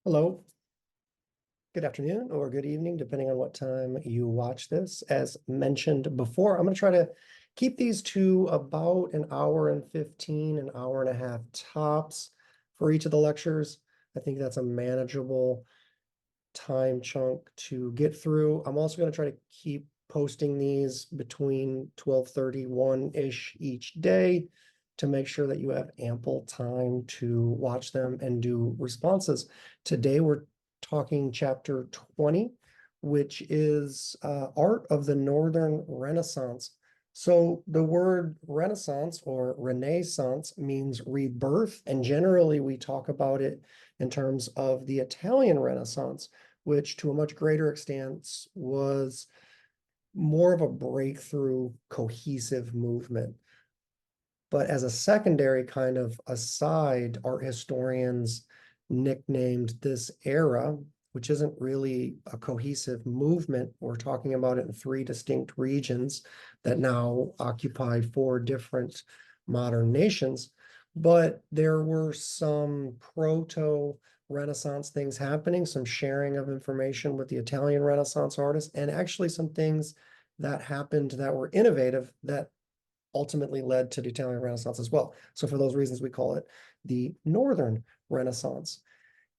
Hello, good afternoon or good evening, depending on what time you watch this. As mentioned before, I'm going to try to keep these to about an hour and 15, an hour and a half tops for each of the lectures. I think that's a manageable time chunk to get through. I'm also going to try to keep posting these between 12:30, 1-ish each day to make sure that you have ample time to watch them and do responses. Today, we're talking chapter 20, which is Art of the Northern Renaissance. So the word Renaissance or Renaissance means rebirth, and generally we talk about it in terms of the Italian Renaissance, which to a much greater extent was more of a breakthrough, cohesive movement. But as a secondary kind of aside, art historians nicknamed this era, which isn't really a cohesive movement. We're talking about it in three distinct regions that now occupy four different modern nations. But there were some proto-Renaissance things happening, some sharing of information with the Italian Renaissance artists, and actually some things that happened that were innovative that ultimately led to the Italian Renaissance as well. So for those reasons, we call it the Northern Renaissance.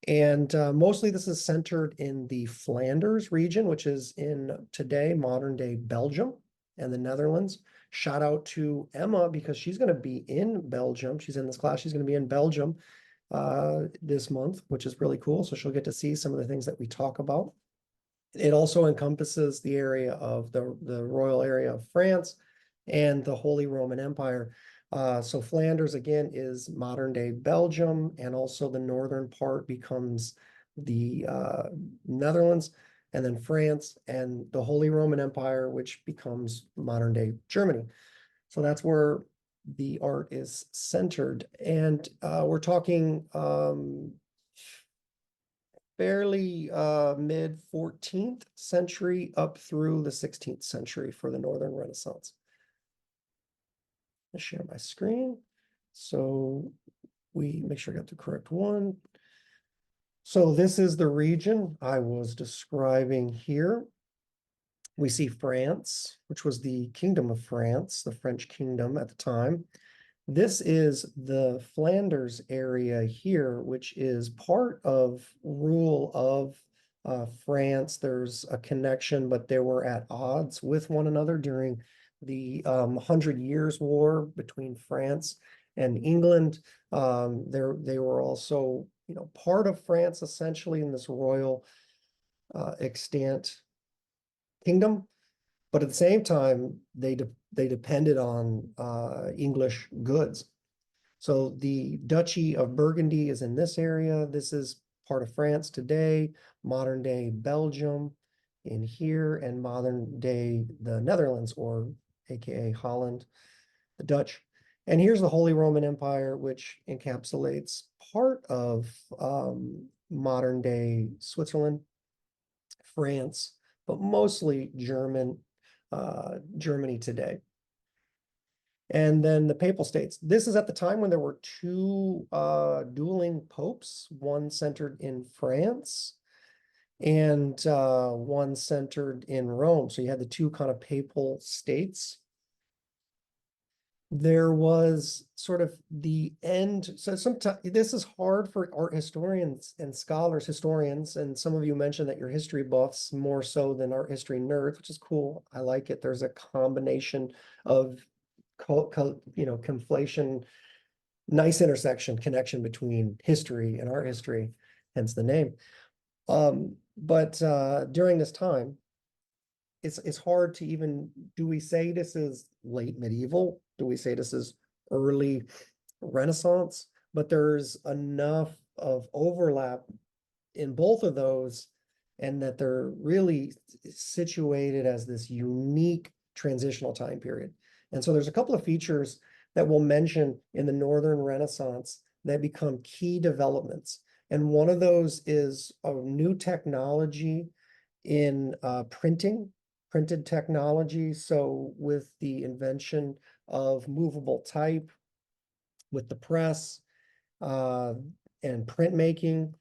And mostly this is centered in the Flanders region, which is in today modern day Belgium and the Netherlands. Shout out to Emma because she's going to be in Belgium. She's in this class. She's going to be in Belgium this month, which is really cool. So she'll get to see some of the things that we talk about. It also encompasses the area of the royal area of France and the Holy Roman Empire. So Flanders, again, is modern day Belgium, and also the northern part becomes the Netherlands, and then France and the Holy Roman Empire, which becomes modern day Germany. So that's where the art is centered. And we're talking fairly mid 14th century up through the 16th century for the Northern Renaissance. I'll share my screen so we make sure I got the correct one. So this is the region I was describing here. We see France, which was the Kingdom of France, the French kingdom at the time. This is the Flanders area here, which is part of rule of France. There's a connection, but they were at odds with one another during the 100 Years' War between France and England. They were also, part of France essentially in this royal extant kingdom. But at the same time, they depended on English goods. So the Duchy of Burgundy is in this area. This is part of France today, modern day Belgium in here, and modern day the Netherlands, or AKA Holland, the Dutch. And here's the Holy Roman Empire, which encapsulates part of modern day Switzerland, France, but mostly Germany today. And then the Papal States. This is at the time when there were two dueling popes, one centered in France and one centered in Rome. So you had the two kind of papal states. There was sort of the end. So sometimes this is hard for art historians and scholars, historians, and some of you mentioned that you're history buffs more so than art history nerds, which is cool. I like it. There's a combination of conflation, nice intersection, connection between history and art history, hence the name. But during this time, it's hard to even, do we say this is late medieval? Do we say this is early Renaissance? But there's enough of overlap in both of those, and that they're really situated as this unique transitional time period. And so there's a couple of features that we'll mention in the Northern Renaissance that become key developments. And one of those is a new technology in printed technology. So with the invention of movable type, with the press and printmaking,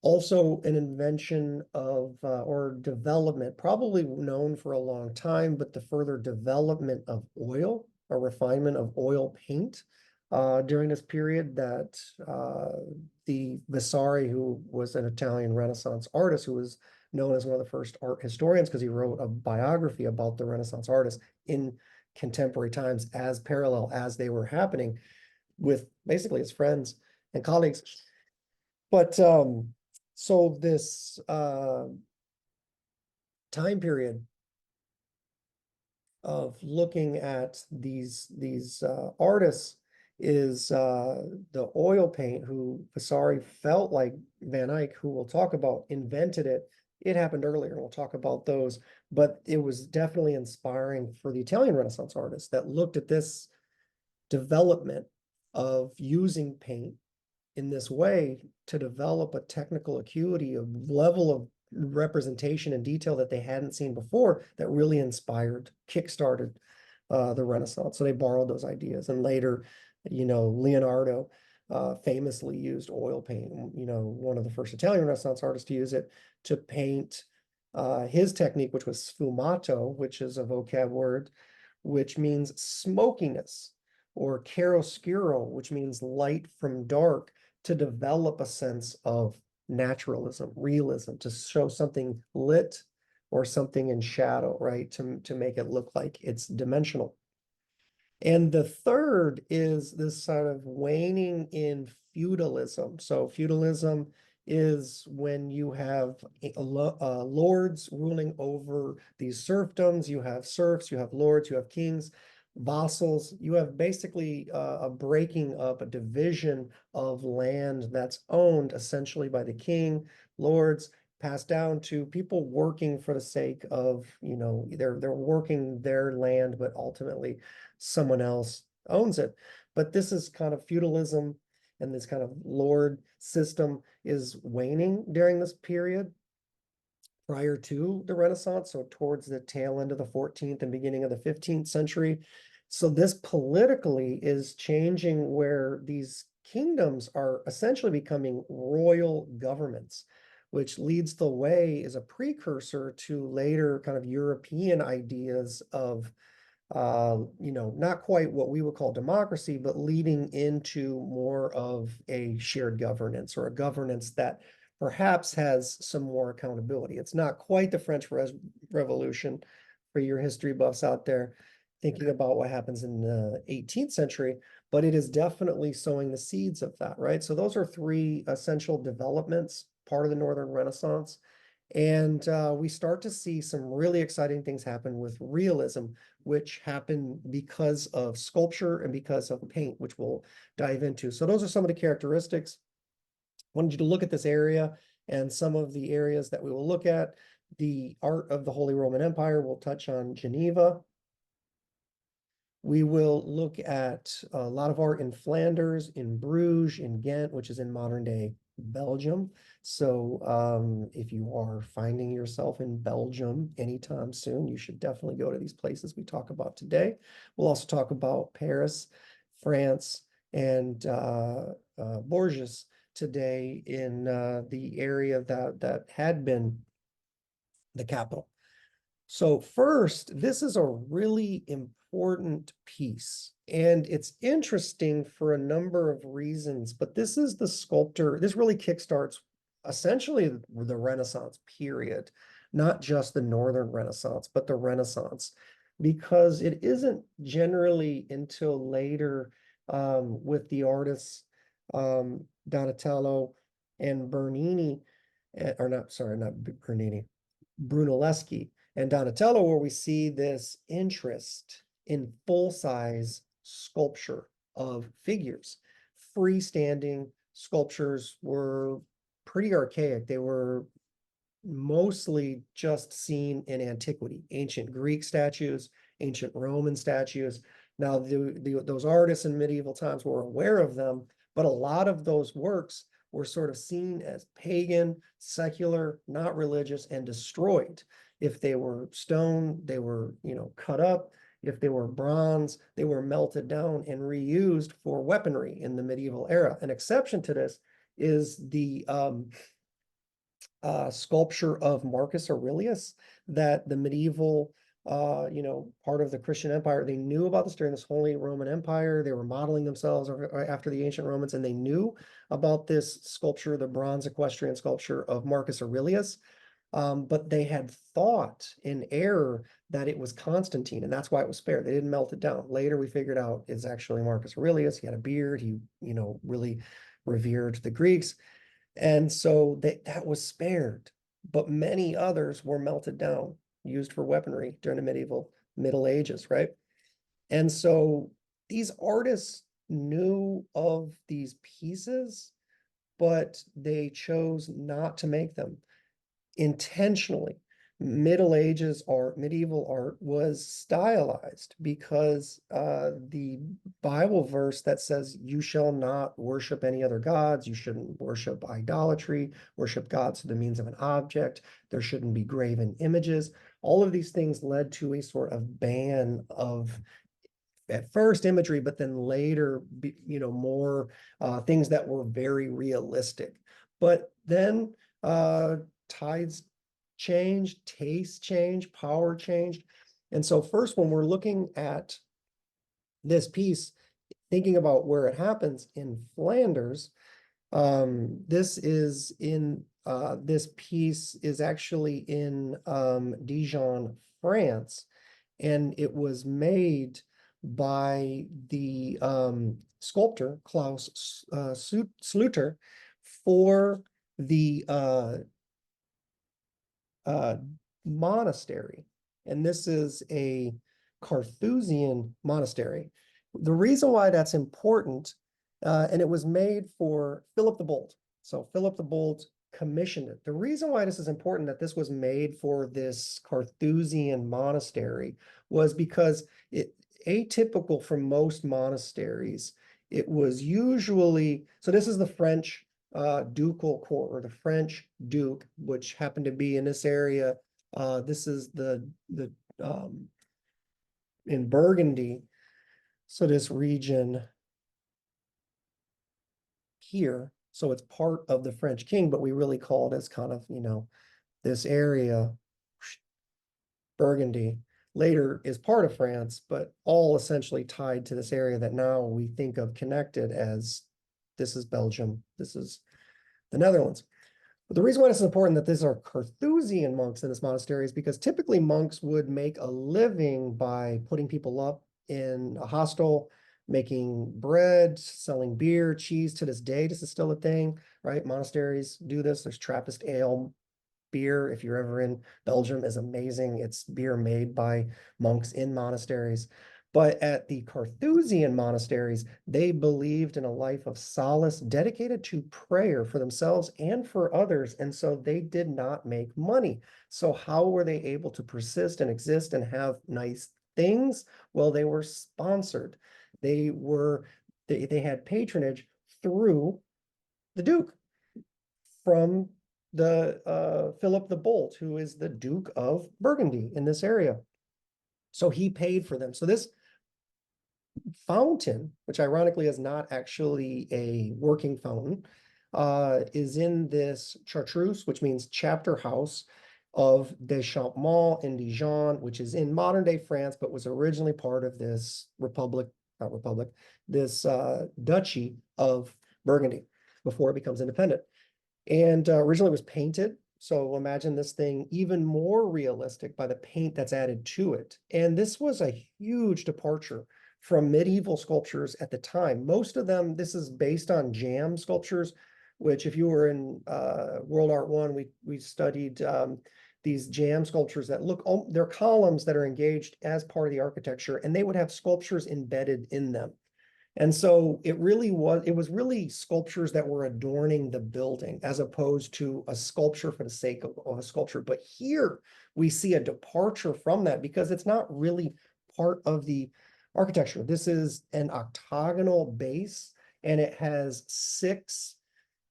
Also an invention of, or development, probably known for a long time, but the further development of oil, or refinement of oil paint, during this period that, the Vasari, who was an Italian Renaissance artist, who was known as one of the first art historians because he wrote a biography about the Renaissance artists in contemporary times as parallel as they were happening with basically his friends and colleagues. But so this time period of looking at these artists is the oil paint, who Vasari felt like Van Eyck, who we'll talk about, invented it. It happened earlier, and we'll talk about those, but it was definitely inspiring for the Italian Renaissance artists that looked at this development of using paint in this way to develop a technical acuity, a level of representation and detail that they hadn't seen before, that really inspired, kickstarted the Renaissance. So they borrowed those ideas. And later, Leonardo famously used oil paint, one of the first Italian Renaissance artists to use it to paint his technique, which was sfumato, which is a vocab word, which means smokiness, or chiaroscuro, which means light from dark, to develop a sense of naturalism, realism, to show something lit or something in shadow, right? To make it look like it's dimensional. And the third is this sort of waning in feudalism. So feudalism is when you have lords ruling over these serfdoms. You have serfs, you have lords, you have kings, vassals. You have basically a breaking up, a division of land that's owned essentially by the king, lords, passed down to people working for the sake of, they're working their land, but ultimately someone else owns it. But this is kind of feudalism, and this kind of lord system is waning during this period prior to the Renaissance, so towards the tail end of the 14th and beginning of the 15th century. So this politically is changing, where these kingdoms are essentially becoming royal governments, which leads the way, is a precursor to later kind of European ideas of, not quite what we would call democracy, but leading into more of a shared governance, or a governance that perhaps has some more accountability. It's not quite the French Revolution, for your history buffs out there thinking about what happens in the 18th century, but it is definitely sowing the seeds of that, right? So those are three essential developments, part of the Northern Renaissance. And we start to see some really exciting things happen with realism, which happen because of sculpture and because of paint, which we'll dive into. So those are some of the characteristics. I wanted you to look at this area and some of the areas that we will look at. The art of the Holy Roman Empire, we'll touch on Geneva. We will look at a lot of art in Flanders, in Bruges, in Ghent, which is in modern day Belgium. So if you are finding yourself in Belgium anytime soon, you should definitely go to these places we talk about today. We'll also talk about Paris, France, and Bourges today, in the area that had been the capital. So first, this is a really important piece, and it's interesting for a number of reasons, but this is the sculptor. This really kickstarts essentially the Renaissance period, not just the Northern Renaissance, but the Renaissance, because it isn't generally until later with the artists Donatello and Bernini, or not, sorry, not Bernini, Brunelleschi and Donatello, where we see this interest in full-size sculpture of figures. Freestanding sculptures were pretty archaic. They were mostly just seen in antiquity, ancient Greek statues, ancient Roman statues. Now, those artists in medieval times were aware of them, but a lot of those works were sort of seen as pagan, secular, not religious, and destroyed. If they were stone, they were, cut up. If they were bronze, they were melted down and reused for weaponry in the medieval era. An exception to this is the sculpture of Marcus Aurelius that the medieval part of the Christian Empire, they knew about this during this Holy Roman Empire. They were modeling themselves after the ancient Romans, and they knew about this sculpture, the bronze equestrian sculpture of Marcus Aurelius. But they had thought in error that it was Constantine, and that's why it was spared. They didn't melt it down. Later, we figured out it's actually Marcus Aurelius. He had a beard. He, really revered the Greeks. And so that was spared, but many others were melted down, used for weaponry during the Middle Ages, right? And so these artists knew of these pieces, but they chose not to make them intentionally. Medieval art was stylized because the Bible verse that says you shall not worship any other gods, you shouldn't worship idolatry, worship God through the means of an object, there shouldn't be graven images. All of these things led to a sort of ban of, at first, imagery, but then later, more things that were very realistic. But then tides changed, taste changed, power changed. And so first, when we're looking at this piece, thinking about where it happens in Flanders, this piece is actually in Dijon, France, and it was made by the sculptor Klaus Sluter for the monastery. And this is a Carthusian monastery. The reason why that's important, and it was made for Philip the Bold. So Philip the Bold commissioned it. The reason why this is important that this was made for this Carthusian monastery was because it atypical for most monasteries. It was usually, so this is the French ducal court, or the French duke, which happened to be in this area. This is the in Burgundy. So this region here, so it's part of the French king, but we really call it as kind of, this area, Burgundy, later is part of France, but all essentially tied to this area that now we think of connected as, this is Belgium, this is the Netherlands. But the reason why this is important that these are Carthusian monks in this monastery is because typically monks would make a living by putting people up in a hostel, making bread, selling beer, cheese. To this day, this is still a thing, right? Monasteries do this. There's Trappist ale beer. If you're ever in Belgium, is amazing. It's beer made by monks in monasteries. But at the Carthusian monasteries, they believed in a life of solace dedicated to prayer for themselves and for others. And so they did not make money. So how were they able to persist and exist and have nice things? Well, they were sponsored. They had patronage through the Duke from the Philip the Bold, who is the Duke of Burgundy in this area. So he paid for them. So this fountain, which ironically is not actually a working fountain, is in this chartreuse, which means chapter house of Deschamps in Dijon, which is in modern day France, but was originally part of this this duchy of Burgundy before it becomes independent. And originally it was painted. So imagine this thing even more realistic by the paint that's added to it. And this was a huge departure from medieval sculptures at the time. Most of them, this is based on jamb sculptures, which if you were in World Art One, we studied these jamb sculptures that look, they're columns that are engaged as part of the architecture, and they would have sculptures embedded in them. And so it was really sculptures that were adorning the building as opposed to a sculpture for the sake of a sculpture. But here we see a departure from that because it's not really part of the architecture. This is an octagonal base, and it has 6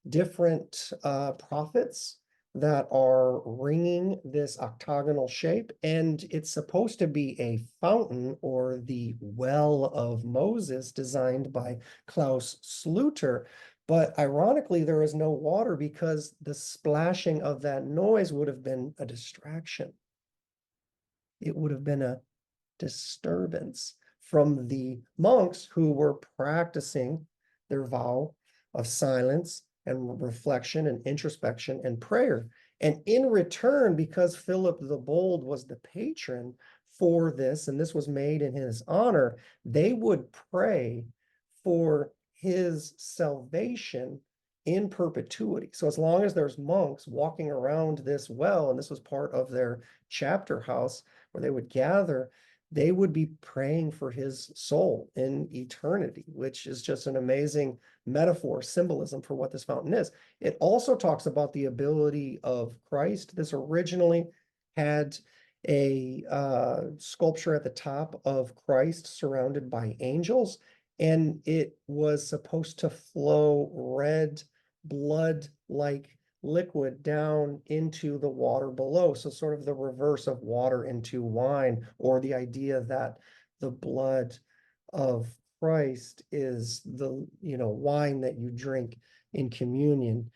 different prophets that are ringing this octagonal shape, and it's supposed to be a fountain, or the Well of Moses, designed by Klaus Sluter. But ironically, there is no water because the splashing of that noise would have been a distraction. It would have been a disturbance from the monks who were practicing their vow of silence and reflection and introspection and prayer. And in return, because Philip the Bold was the patron for this, and this was made in his honor, they would pray for his salvation in perpetuity. So as long as there's monks walking around this well, and this was part of their chapter house where they would gather, they would be praying for his soul in eternity, which is just an amazing metaphor, symbolism for what this fountain is. It also talks about the ability of Christ. This originally had a sculpture at the top of Christ surrounded by angels, and it was supposed to flow red blood-like liquid down into the water below. So sort of the reverse of water into wine, or the idea that the blood of Christ is the, wine that you drink in communion.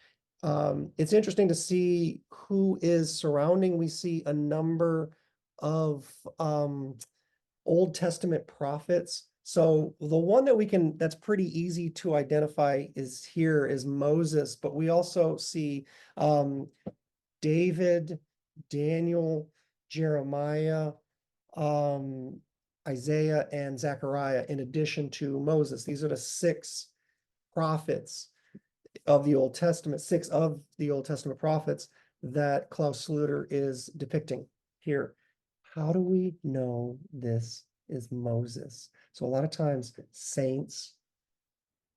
It's interesting to see who is surrounding. We see a number of Old Testament prophets. So the one that that's pretty easy to identify is Moses, but we also see David, Daniel, Jeremiah, Isaiah, and Zechariah, in addition to Moses. These are the 6 prophets of the Old Testament, 6 of the Old Testament prophets that Klaus Schluter is depicting here. How do we know this is Moses? So a lot of times saints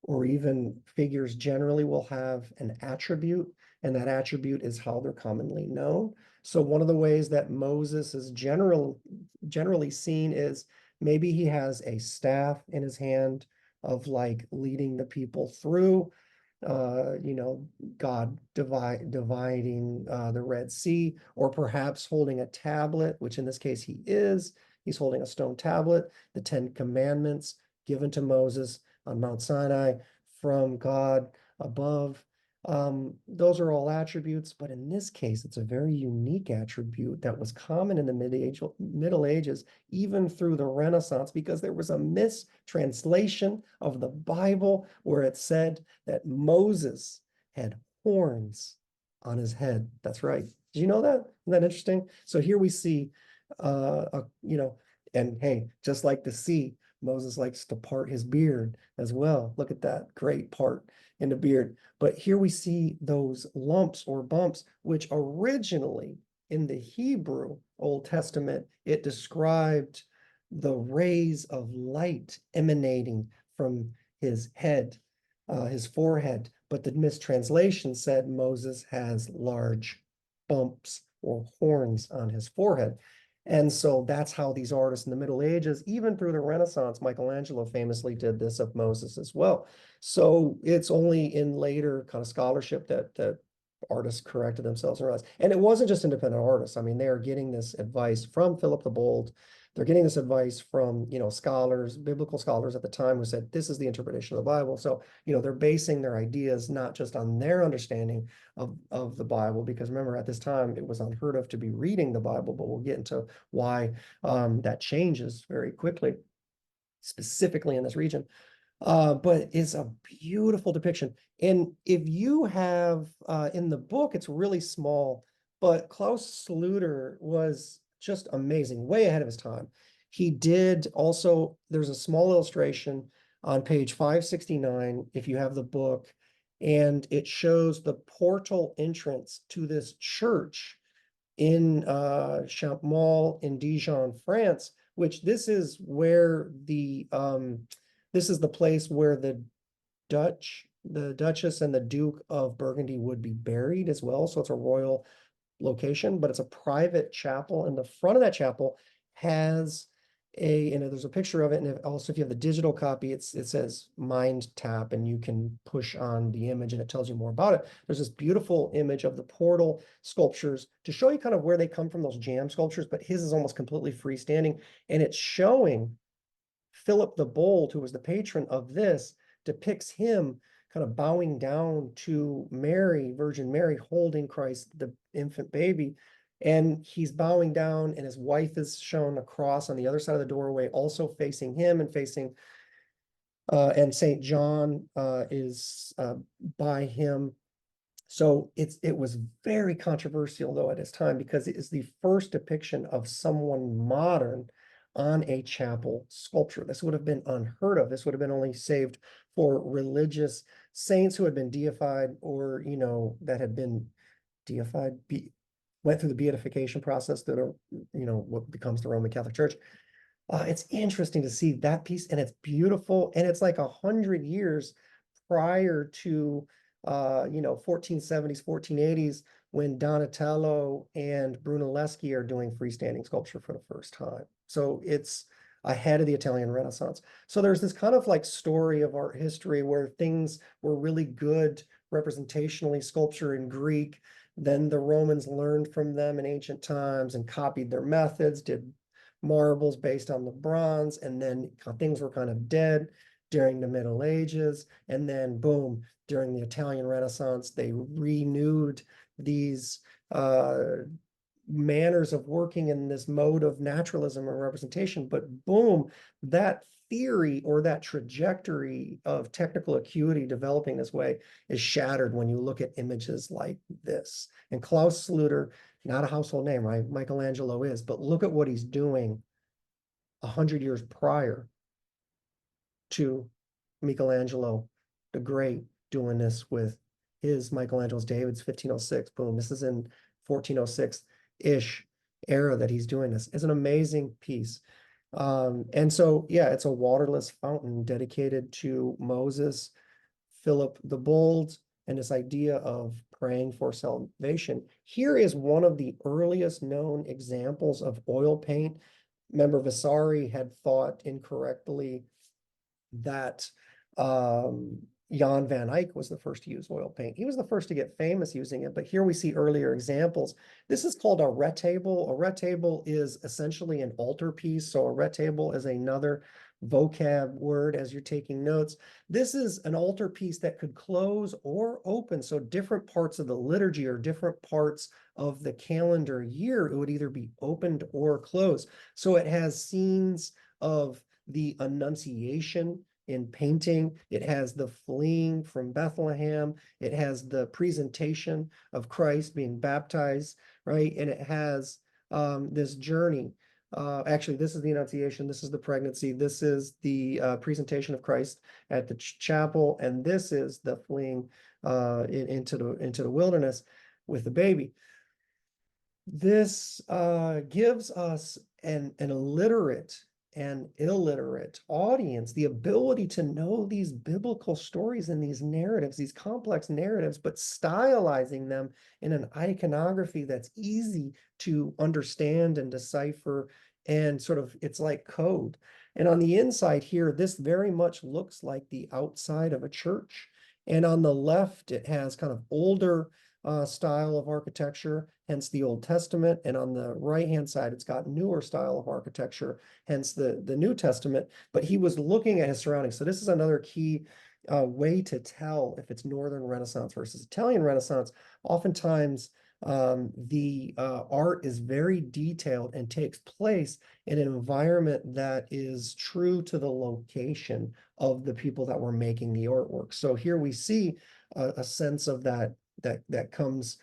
or even figures generally will have an attribute, and that attribute is how they're commonly known. So one of the ways that Moses is generally seen is maybe he has a staff in his hand of like leading the people through, God dividing the Red Sea, or perhaps holding a tablet, which in this case he's holding a stone tablet, the 10 Commandments given to Moses on Mount Sinai from God above. Those are all attributes, but in this case, it's a very unique attribute that was common in the Middle Ages, even through the Renaissance, because there was a mistranslation of the Bible where it said that Moses had horns on his head. That's right. Did you know that? Isn't that interesting? So here we see, and hey, just like the sea, Moses likes to part his beard as well. Look at that great part in the beard. But here we see those lumps or bumps, which originally in the Hebrew Old Testament, it described the rays of light emanating from his head, his forehead. But the mistranslation said Moses has large bumps or horns on his forehead. And so that's how these artists in the Middle Ages, even through the Renaissance, Michelangelo famously did this of Moses as well. So it's only in later kind of scholarship that artists corrected themselves and realized. And it wasn't just independent artists. I mean, they are getting this advice from Philip the Bold. They're getting this advice from, scholars, biblical scholars at the time, who said, this is the interpretation of the Bible. So, they're basing their ideas not just on their understanding of the Bible, because remember, at this time, it was unheard of to be reading the Bible, but we'll get into why that changes very quickly, specifically in this region. But it's a beautiful depiction. And if you have in the book, it's really small, but Klaus Schluter was just amazing, way ahead of his time. He did also, there's a small illustration on page 569, if you have the book, and it shows the portal entrance to this church in Champmont in Dijon, France, which this is where this is the place where the Duchess and the Duke of Burgundy would be buried as well. So it's a royal location, but it's a private chapel. And the front of that chapel has there's a picture of it. And also, if you have the digital copy, it says Mind Tap, and you can push on the image and it tells you more about it. There's this beautiful image of the portal sculptures to show you kind of where they come from, those jam sculptures, but his is almost completely freestanding. And it's showing Philip the Bold, who was the patron of this, depicts him kind of bowing down to Mary, Virgin Mary, holding Christ, the infant baby. And he's bowing down, and his wife is shown a cross on the other side of the doorway, also facing him and facing, and Saint John is by him. So it was very controversial though at its time, because it is the first depiction of someone modern on a chapel sculpture. This would have been unheard of. This would have been only saved for religious saints who had been deified, or, that had been deified, went through the beatification process that are, what becomes the Roman Catholic Church. It's interesting to see that piece, and it's beautiful, and it's like 100 years prior to 1470s, 1480s, when Donatello and Brunelleschi are doing freestanding sculpture for the first time. So it's ahead of the Italian Renaissance. So there's this kind of like story of art history where things were really good representationally, sculpture in Greek. Then the Romans learned from them in ancient times and copied their methods, did marbles based on the bronze, and then things were kind of dead during the Middle Ages. And then boom, during the Italian Renaissance, they renewed these manners of working in this mode of naturalism and representation. But boom, that theory or that trajectory of technical acuity developing this way is shattered when you look at images like this. And Klaus Schluter, not a household name, right? Michelangelo is, but look at what he's doing 100 years prior to Michelangelo the Great doing this with his Michelangelo's David's 1506. Boom, this is in 1406-ish era that he's doing this. It's an amazing piece. And so, yeah, it's a waterless fountain dedicated to Moses, Philip the Bold, and this idea of praying for salvation. Here is one of the earliest known examples of oil paint. Remember, Vasari had thought incorrectly that Jan van Eyck was the first to use oil paint. He was the first to get famous using it, but here we see earlier examples. This is called a retable. A retable is essentially an altarpiece. So a retable is another vocab word as you're taking notes. This is an altarpiece that could close or open. So different parts of the liturgy or different parts of the calendar year, it would either be opened or closed. So it has scenes of the Annunciation in painting. It has the fleeing from Bethlehem. It has the presentation of Christ being baptized, right? And it has this journey. Actually, this is the Annunciation. This is the pregnancy. This is the presentation of Christ at the chapel, and this is the fleeing into the wilderness with the baby. This gives us an illiterate and illiterate audience the ability to know these biblical stories and these narratives, these complex narratives, but stylizing them in an iconography that's easy to understand and decipher, and sort of, it's like code. And on the inside here, this very much looks like the outside of a church. And on the left, it has kind of older style of architecture, hence the Old Testament. And on the right-hand side, it's got newer style of architecture, hence the New Testament. But he was looking at his surroundings. So this is another key way to tell if it's Northern Renaissance versus Italian Renaissance. Oftentimes, the art is very detailed and takes place in an environment that is true to the location of the people that were making the artwork. So here we see a sense of that comes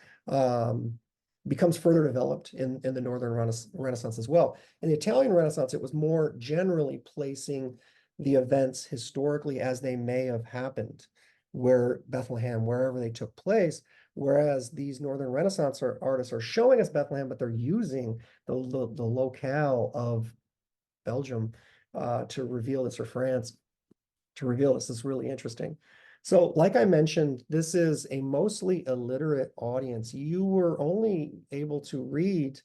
becomes further developed in the Northern Renaissance as well. In the Italian Renaissance, it was more generally placing the events historically as they may have happened, where Bethlehem, wherever they took place, whereas these Northern Renaissance artists are showing us Bethlehem, but they're using the locale of Belgium to reveal this, or France to reveal this. This is really interesting. So like I mentioned, this is a mostly illiterate audience. You were only able to read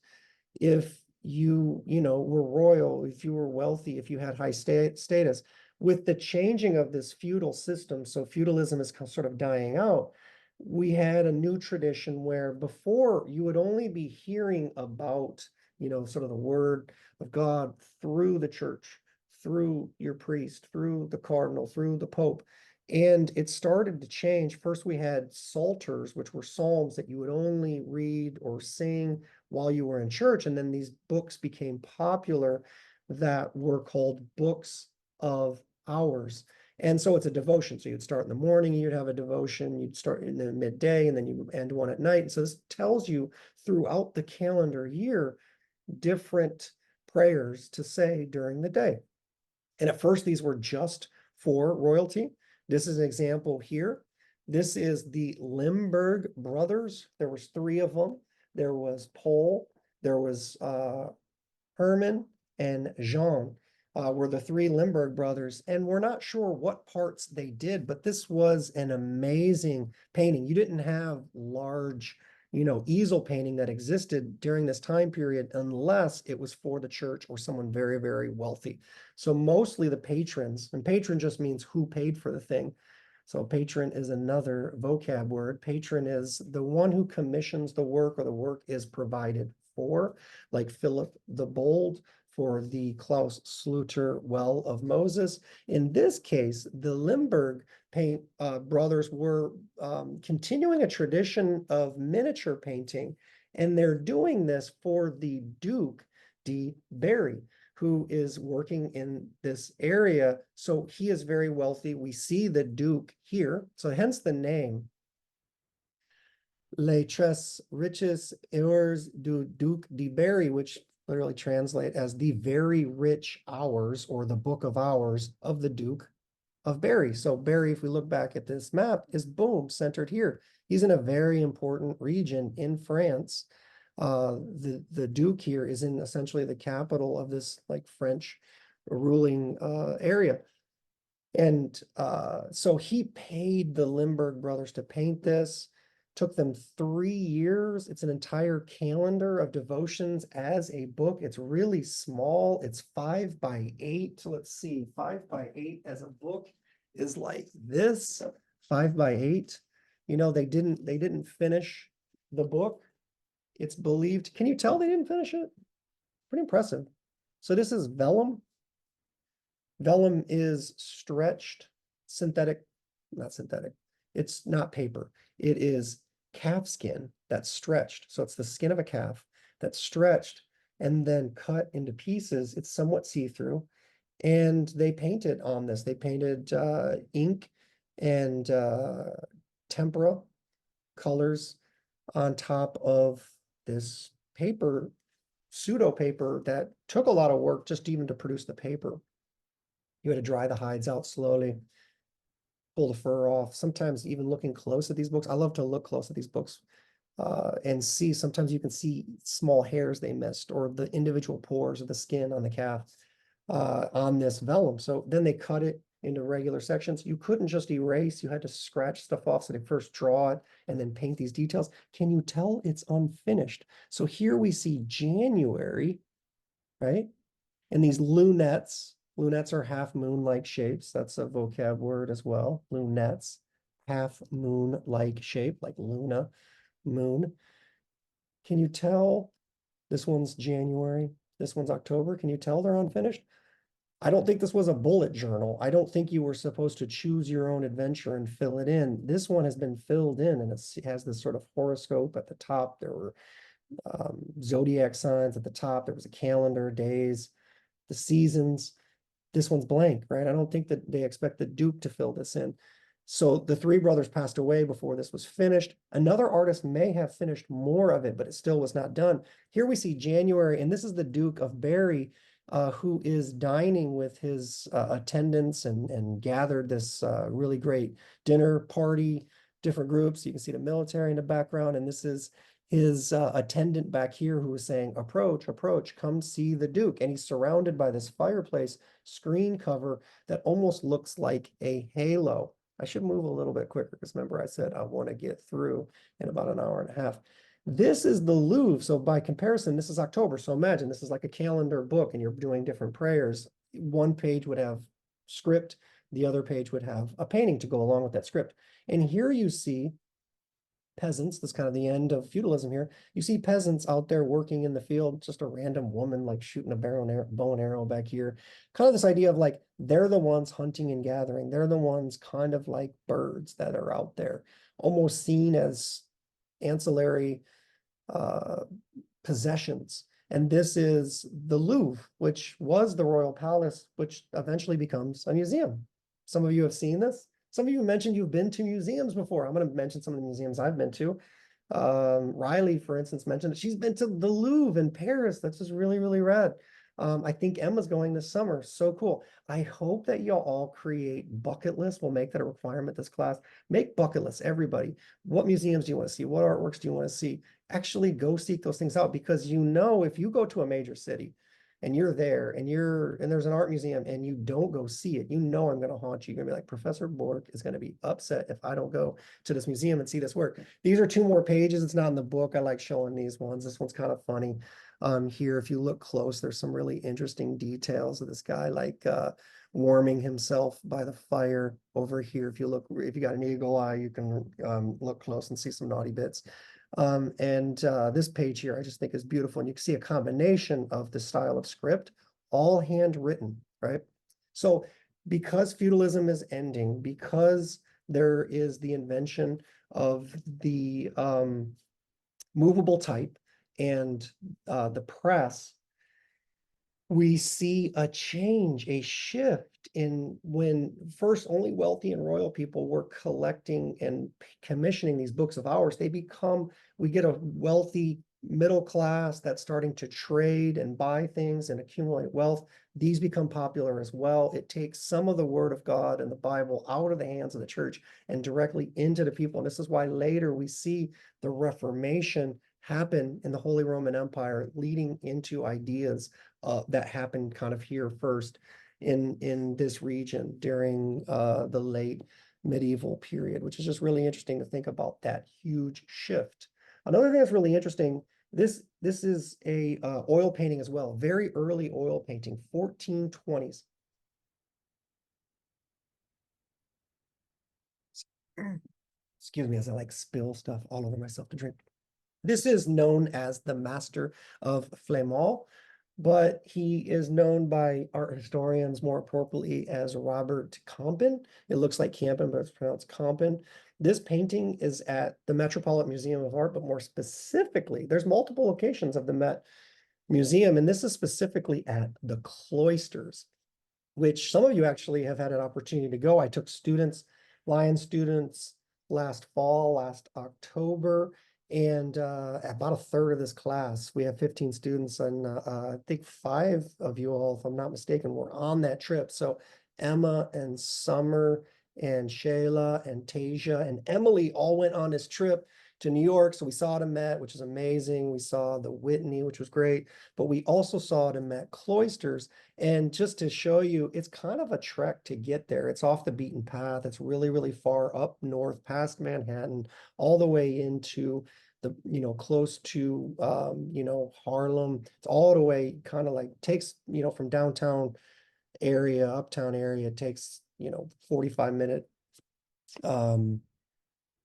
if you were royal, if you were wealthy, if you had high status. With the changing of this feudal system, so feudalism is sort of dying out, we had a new tradition where before you would only be hearing about, sort of the word of God through the church, through your priest, through the cardinal, through the pope. And it started to change. First, we had psalters, which were psalms that you would only read or sing while you were in church. And then these books became popular that were called books of hours. And so it's a devotion. So you'd start in the morning, you'd have a devotion, you'd start in the midday, and then you end one at night. And so this tells you throughout the calendar year different prayers to say during the day. And at first, these were just for royalty. This is an example here. This is the Limburg brothers. There was three of them. There was Paul, there was Herman, and Jean were the three Limburg brothers. And we're not sure what parts they did, but this was an amazing painting. You didn't have large, easel painting that existed during this time period unless it was for the church or someone very, very wealthy. So mostly the patrons, and patron just means who paid for the thing. So patron is another vocab word. Patron is the one who commissions the work or the work is provided for, like Philip the Bold for the Klaus Sluter Well of Moses. In this case, the Limburg brothers were continuing a tradition of miniature painting, and they're doing this for the Duke de Berry, who is working in this area. So he is very wealthy. We see the Duke here, so hence the name. Les Tres Riches Heures du Duc de Berry, which literally translate as the very rich hours or the book of hours of the Duke of Berry. So Berry, if we look back at this map, is boom, centered here. He's in a very important region in France. The Duke here is in essentially the capital of this like French ruling area. And so he paid the Limburg brothers to paint this. Took them 3 years. It's an entire calendar of devotions as a book. It's really small. It's 5 by 8. So let's see, 5 by 8 as a book is like this, 5 by 8. They didn't finish the book. It's believed. Can you tell they didn't finish it? Pretty impressive. So this is vellum. Vellum is stretched synthetic, not synthetic. It's not paper. It is calf skin that's stretched. So it's the skin of a calf that's stretched and then cut into pieces. It's somewhat see-through. And they painted on this. They painted ink and tempera colors on top of this paper, pseudo paper that took a lot of work just even to produce the paper. You had to dry the hides out slowly, pull the fur off. Sometimes even looking close at these books, I love to look close at these books and see, sometimes you can see small hairs they missed or the individual pores of the skin on the calf on this vellum. So then they cut it into regular sections. You couldn't just erase, you had to scratch stuff off. So they first draw it and then paint these details. Can you tell it's unfinished? So here we see January, right? And these lunettes. Lunettes are half moon-like shapes. That's a vocab word as well. Lunettes, half moon-like shape, like Luna, moon. Can you tell this one's January? This one's October. Can you tell they're unfinished? I don't think this was a bullet journal. I don't think you were supposed to choose your own adventure and fill it in. This one has been filled in and it has this sort of horoscope at the top. There were zodiac signs at the top. There was a calendar, days, the seasons. This one's blank, right? I don't think that they expect the Duke to fill this in. So the three brothers passed away before this was finished. Another artist may have finished more of it, but it still was not done. Here we see January, and this is the Duke of Berry, who is dining with his attendants and gathered this really great dinner party, different groups. You can see the military in the background, and this is his attendant back here who was saying, approach, approach, come see the Duke. And he's surrounded by this fireplace screen cover that almost looks like a halo. I should move a little bit quicker because remember I said I want to get through in about an hour and a half. This is the Louvre. So by comparison, this is October. So imagine this is like a calendar book and you're doing different prayers. One page would have script. The other page would have a painting to go along with that script. And here you see peasants. That's kind of the end of feudalism here. You see peasants out there working in the field, just a random woman like shooting a bow and arrow back here. Kind of this idea of like, they're the ones hunting and gathering. They're the ones kind of like birds that are out there, almost seen as ancillary possessions. And this is the Louvre, which was the royal palace, which eventually becomes a museum. Some of you have seen this. Some of you mentioned you've been to museums before. I'm going to mention some of the museums I've been to. Riley, for instance, mentioned that she's been to the Louvre in Paris. That's just really, really rad. I think Emma's going this summer. So cool. I hope that you'll all create bucket lists. We'll make that a requirement this class. Make bucket lists, everybody. What museums do you want to see? What artworks do you want to see? Actually go seek those things out, because you know, if you go to a major city and you're there and there's an art museum and you don't go see it, you know I'm going to haunt you. You're going to be like, Professor Bork is going to be upset if I don't go to this museum and see this work. These are 2 more pages. It's not in the book. I like showing these ones. This one's kind of funny. Here, if you look close, there's some really interesting details of this guy, like warming himself by the fire over here. If you got an eagle eye, you can look close and see some naughty bits. This page here, I just think is beautiful. And you can see a combination of the style of script, all handwritten, right? So because feudalism is ending, because there is the invention of the movable type and the press, we see a change, a shift in when first only wealthy and royal people were collecting and commissioning these books of hours. We get a wealthy middle class that's starting to trade and buy things and accumulate wealth. These become popular as well. It takes some of the word of God and the Bible out of the hands of the church and directly into the people. And this is why later we see the Reformation happen in the Holy Roman Empire, leading into ideas that happened kind of here first in this region during the late medieval period, which is just really interesting to think about that huge shift. Another thing that's really interesting, this is a oil painting as well, very early oil painting, 1420s. Excuse me as I like spill stuff all over myself to drink. This is known as the Master of Flamel, but he is known by art historians more appropriately as Robert Campin. It looks like Campin, but it's pronounced Campin. This painting is at the Metropolitan Museum of Art, but more specifically, there's multiple locations of the Met Museum, and this is specifically at the Cloisters, which some of you actually have had an opportunity to go. I took Lion students last fall, last October, and about a third of this class, we have 15 students, and I think 5 of you all, if I'm not mistaken, were on that trip. So Emma and Summer and Shayla and Tasia and Emily all went on this trip to New York. So we saw the Met, which is amazing. We saw the Whitney, which was great, but we also saw the Met Cloisters. And just to show you, it's kind of a trek to get there. It's off the beaten path. It's really, really far up north past Manhattan, all the way into the, close to, Harlem. It's all the way kind of like takes, from downtown area, uptown area, it takes, 45-minute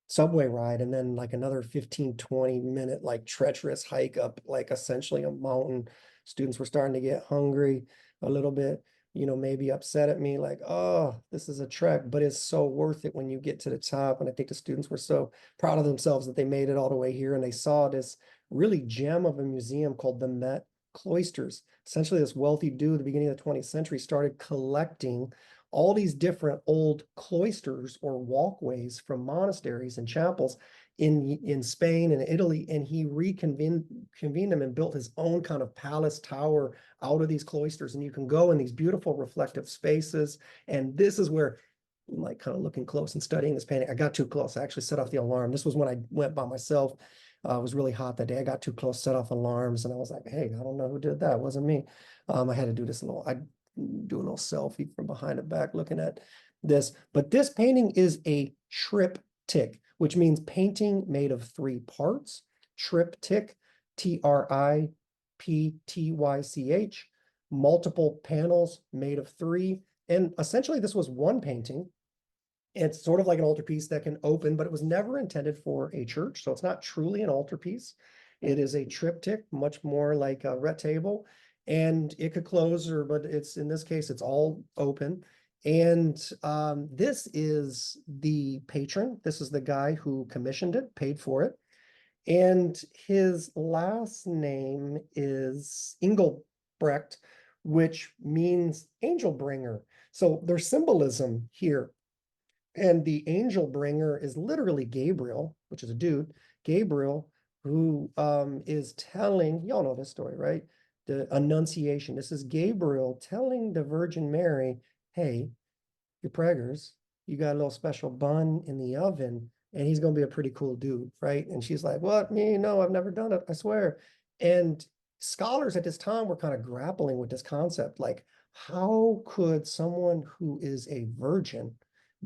subway ride, and then like another 15-20 minute like treacherous hike up like essentially a mountain. Students were starting to get hungry a little bit, maybe upset at me, like, oh, this is a trek, but it's so worth it when you get to the top. And I think the students were so proud of themselves that they made it all the way here, and they saw this really gem of a museum called the Met Cloisters. Essentially, this wealthy dude at the beginning of the 20th century started collecting all these different old cloisters or walkways from monasteries and chapels in Spain and Italy, and he convened them and built his own kind of palace tower out of these cloisters. And you can go in these beautiful reflective spaces. And this is where, like, kind of looking close and studying this painting, I got too close. I actually set off the alarm. This was when I went by myself. It was really hot that day. I got too close, set off alarms, and I was like, hey, I don't know who did that. It wasn't me. I had to do this I do a little selfie from behind the back looking at this. But this painting is a triptych, which means painting made of 3 parts. Triptych, Triptych, multiple panels made of 3. And essentially this was one painting It's sort of like an altarpiece that can open, but it was never intended for a church. So it's not truly an altarpiece. It is a triptych, much more like a retable, and it could close, or but it's in this case, it's all open. And this is the patron. This is the guy who commissioned it, paid for it. And his last name is Engelbrecht, which means angel bringer. So there's symbolism here. And the angel bringer is literally Gabriel, which is a dude, Gabriel, who is telling, y'all know this story, right? The Annunciation. This is Gabriel telling the Virgin Mary, hey, you're preggers, you got a little special bun in the oven, and he's gonna be a pretty cool dude, right? And she's like, what? Me? No, I've never done it, I swear. And scholars at this time were kind of grappling with this concept, like, how could someone who is a virgin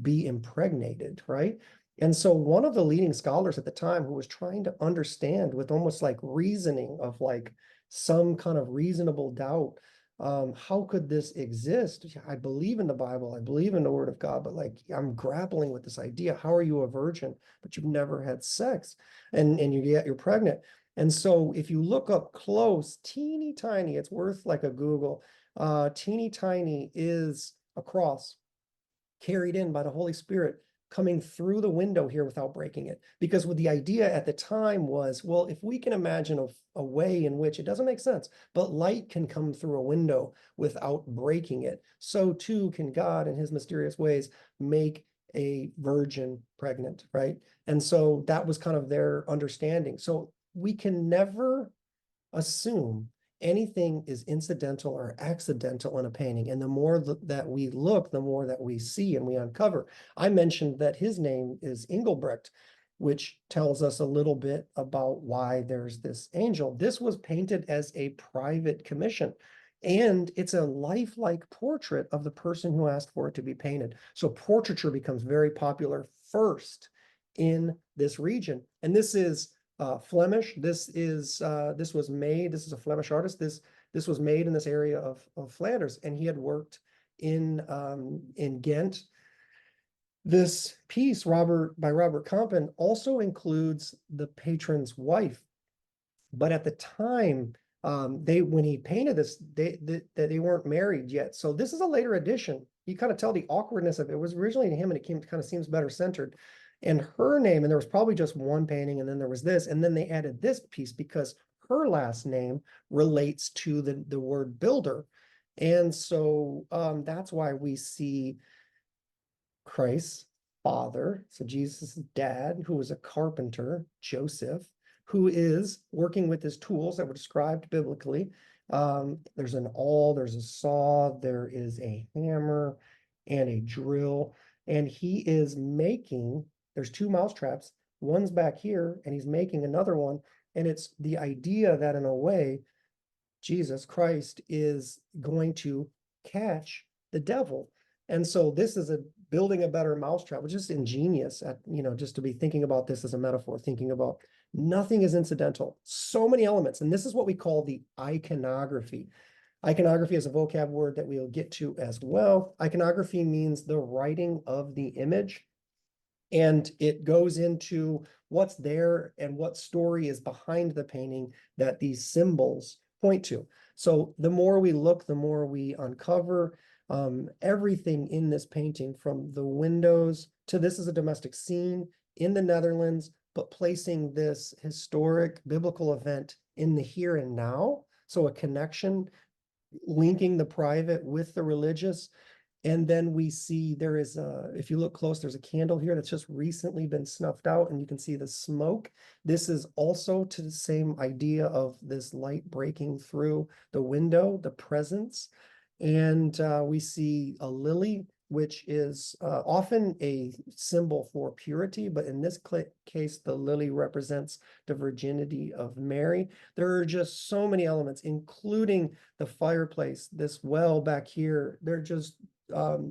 be impregnated, right? And so one of the leading scholars at the time who was trying to understand with almost like reasoning of like some kind of reasonable doubt, how could this exist? I believe in the Bible, I believe in the Word of God, but like I'm grappling with this idea. How are you a virgin, but you've never had sex, and you're pregnant? And so if you look up close, teeny tiny, it's worth like a Google. Teeny tiny is a cross carried in by the Holy Spirit coming through the window here without breaking it. Because what the idea at the time was, well, if we can imagine a way in which it doesn't make sense, but light can come through a window without breaking it, so too can God in his mysterious ways make a virgin pregnant, right? And so that was kind of their understanding. So we can never assume anything is incidental or accidental in a painting. And the more that we look, the more that we see and we uncover. I mentioned that his name is Engelbrecht, which tells us a little bit about why there's this angel. This was painted as a private commission. And it's a lifelike portrait of the person who asked for it to be painted. So portraiture becomes very popular first in this region. And this is Flemish. This is this is a Flemish artist. This was made in this area of Flanders, and he had worked in Ghent. This piece, by Robert Campen, also includes the patron's wife. But at the time, when he painted this, they weren't married yet. So this is a later edition. You kind of tell the awkwardness of it. It was originally to him, and it kind of seems better centered. And her name, and there was probably just one painting, and then there was this, and then they added this piece because her last name relates to the word builder. And so that's why we see Christ's father, so Jesus' dad, who was a carpenter, Joseph, who is working with his tools that were described biblically. There's an awl, there's a saw, there is a hammer and a drill, and he is making, there's two mouse traps, one's back here, and he's making another one. And it's the idea that in a way, Jesus Christ is going to catch the devil. And so this is a building a better mousetrap, which is ingenious at, just to be thinking about this as a metaphor, thinking about nothing is incidental, so many elements. And this is what we call the iconography. Iconography is a vocab word that we'll get to as well. Iconography means the writing of the image, and it goes into what's there and what story is behind the painting that these symbols point to. So the more we look, the more we uncover everything in this painting, from the windows to this is a domestic scene in the Netherlands, but placing this historic biblical event in the here and now. So a connection linking the private with the religious. And then we see there is if you look close, there's a candle here that's just recently been snuffed out, and you can see the smoke. This is also to the same idea of this light breaking through the window, the presence. And we see a lily, which is often a symbol for purity, but in this case, the lily represents the virginity of Mary. There are just so many elements, including the fireplace, this well back here. They're just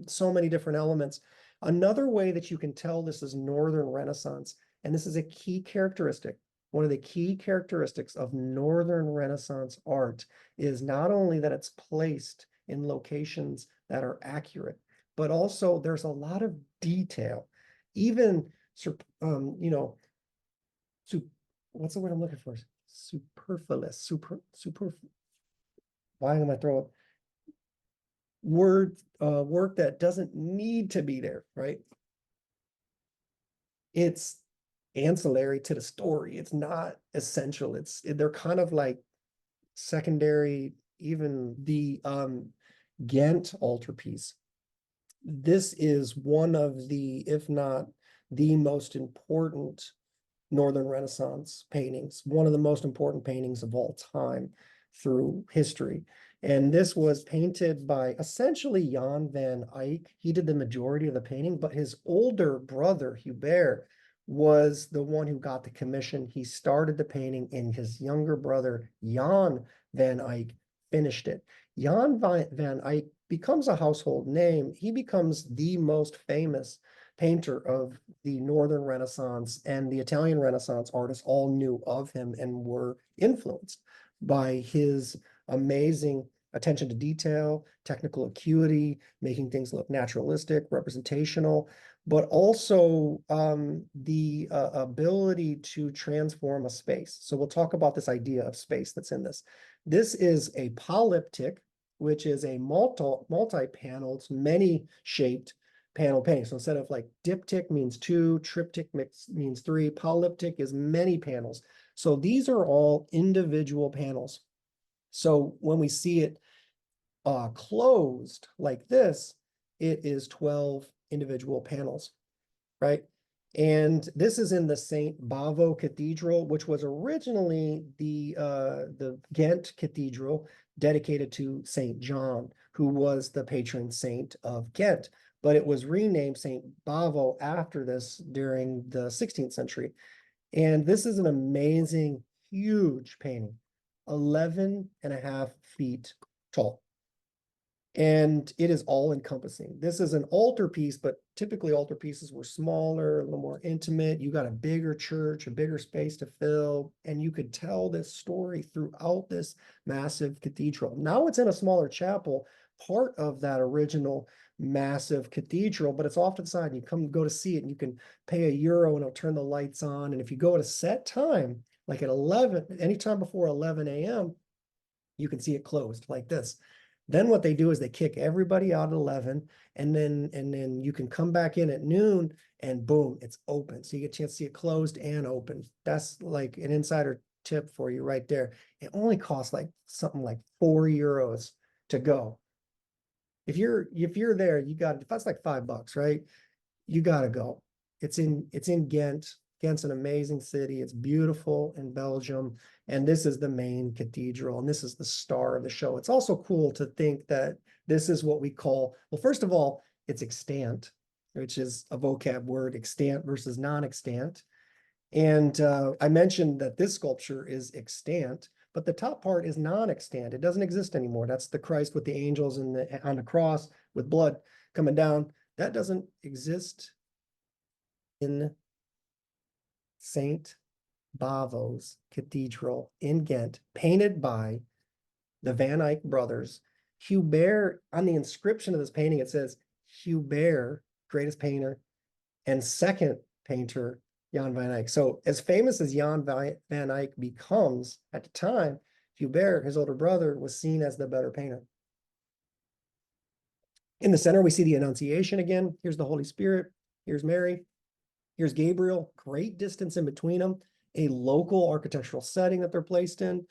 so many different elements. Another way that you can tell this is Northern Renaissance, and this is a key characteristic. One of the key characteristics of Northern Renaissance art is not only that it's placed in locations that are accurate, but also there's a lot of detail. even, you know, what's the word I'm looking for? Superfluous, why am I throwing work that doesn't need to be there, right? It's ancillary to the story. It's not essential. They're kind of like secondary. Even the Ghent altarpiece. This is one of the, if not the most important Northern Renaissance paintings, one of the most important paintings of all time through history. And this was painted by essentially Jan van Eyck. He did the majority of the painting, but his older brother, Hubert, was the one who got the commission. He started the painting, and his younger brother, Jan van Eyck, finished it. Jan van Eyck becomes a household name. He becomes the most famous painter of the Northern Renaissance, and the Italian Renaissance artists all knew of him and were influenced by his amazing attention to detail, technical acuity, making things look naturalistic, representational, but also the ability to transform a space. So we'll talk about this idea of space that's in this. This is a polyptych, which is a multi-paneled, many-shaped panel painting. So instead of like diptych means 2, triptych means 3, polyptych is many panels. So these are all individual panels. So when we see it closed like this, it is 12 individual panels, right? And this is in the St. Bavo Cathedral, which was originally the Ghent Cathedral dedicated to St. John, who was the patron saint of Ghent. But it was renamed St. Bavo after this during the 16th century. And this is an amazing, huge painting, 11.5 feet tall. And it is all encompassing. This is an altarpiece, but typically altarpieces were smaller, a little more intimate. You got a bigger church, a bigger space to fill, and you could tell this story throughout this massive cathedral. Now it's in a smaller chapel, part of that original massive cathedral, but it's off to the side. You go to see it, and you can pay €1 and it'll turn the lights on. And if you go at a set time, like at 11, anytime before 11 a.m., you can see it closed like this. Then what they do is they kick everybody out at 11, and then you can come back in at noon, and boom, it's open. So you get a chance to see it closed and open. That's like an insider tip for you right there. It only costs like something like €4 to go. If you're there, that's like $5, right? You gotta go. It's in Ghent. Ghent's an amazing city. It's beautiful in Belgium. And this is the main cathedral, and this is the star of the show. It's also cool to think that this is what we call, well, first of all, it's extant, which is a vocab word, extant versus non-extant. And I mentioned that this sculpture is extant, but the top part is non-extant. It doesn't exist anymore. That's the Christ with the angels on the cross with blood coming down. That doesn't exist in St. Bavo's Cathedral in Ghent, painted by the Van Eyck brothers. Hubert, on the inscription of this painting, it says Hubert, greatest painter, and second painter, Jan van Eyck. So as famous as Jan van Eyck becomes at the time, Hubert, his older brother, was seen as the better painter. In the center, we see the Annunciation again. Here's the Holy Spirit. Here's Mary. Here's Gabriel. Great distance in between them. A local architectural setting that they're placed in.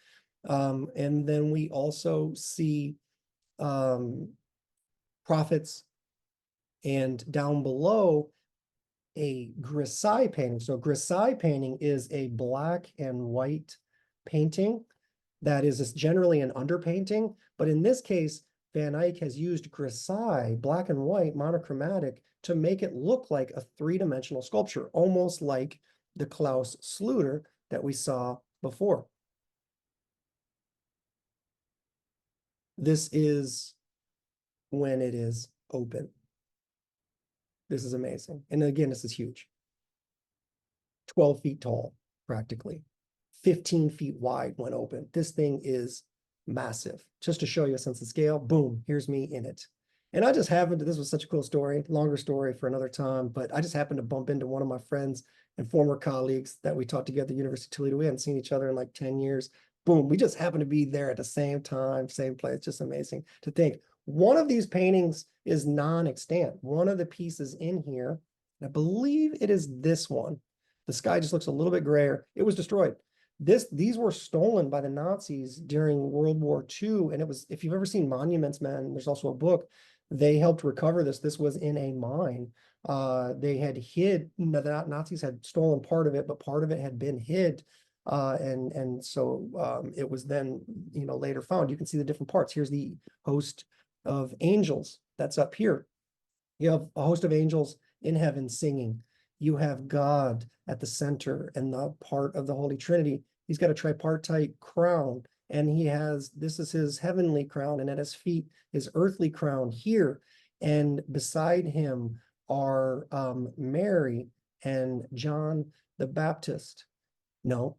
And then we also see prophets, and down below a grisaille painting. So grisaille painting is a black and white painting that is generally an underpainting, but in this case, Van Eyck has used grisaille, black and white, monochromatic, to make it look like a three-dimensional sculpture, almost like the Klaus Schluter that we saw before. This is when it is open. This is amazing. And again, this is huge. 12 feet tall, practically. 15 feet wide when open. This thing is massive. Just to show you a sense of scale, boom, here's me in it. And I just happened to, this was such a cool story, longer story for another time, but I just happened to bump into one of my friends and former colleagues that we taught together at the University of Toledo. We hadn't seen each other in like 10 years. Boom, we just happened to be there at the same time, same place. Just amazing to think. One of these paintings is non-extant. One of the pieces in here, I believe it is this one. The sky just looks a little bit grayer. It was destroyed. These were stolen by the Nazis during World War II. And it was, if you've ever seen Monuments Men, there's also a book, they helped recover this. This was in a mine. They had hid, the Nazis had stolen part of it, but part of it had been hid. And so it was then, later found. You can see the different parts. Here's the host of angels that's up here. You have a host of angels in heaven singing. You have God at the center and the part of the Holy Trinity. He's got a tripartite crown, and this is his heavenly crown, and at his feet, his earthly crown here. And beside him are Mary and John the Baptist. No,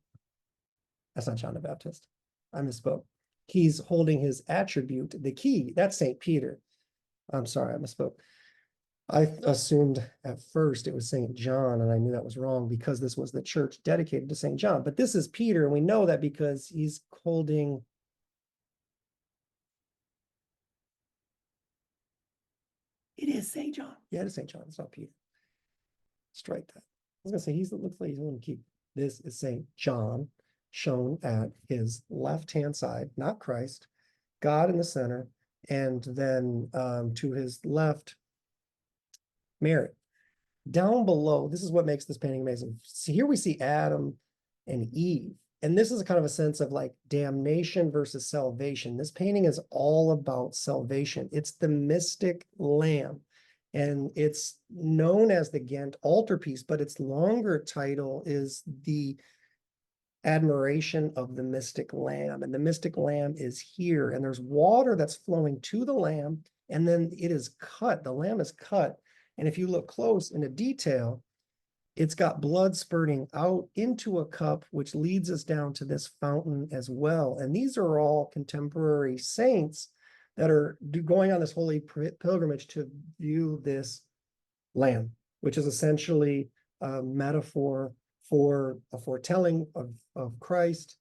that's not John the Baptist. I misspoke. He's holding his attribute, the key. That's St. Peter. I'm sorry, I misspoke. I assumed at first it was St. John, and I knew that was wrong because this was the church dedicated to St. John. But this is Peter, and we know that because he's holding. It is St. John. Yeah, it is St. John. It's not Peter. Strike that. I was going to say, looks like he's going to keep. This is St. John, shown at his left-hand side, not Christ, God in the center, and then to his left, Mary. Down below, this is what makes this painting amazing. See, here we see Adam and Eve. And this is a kind of a sense of like damnation versus salvation. This painting is all about salvation. It's the mystic lamb. And it's known as the Ghent altarpiece, but its longer title is the admiration of the mystic lamb. And the mystic lamb is here. And there's water that's flowing to the lamb. And then it is cut. The lamb is cut. And if you look close into detail, it's got blood spurting out into a cup, which leads us down to this fountain as well. And these are all contemporary saints that are going on this holy pilgrimage to view this lamb, which is essentially a metaphor for a foretelling of Christ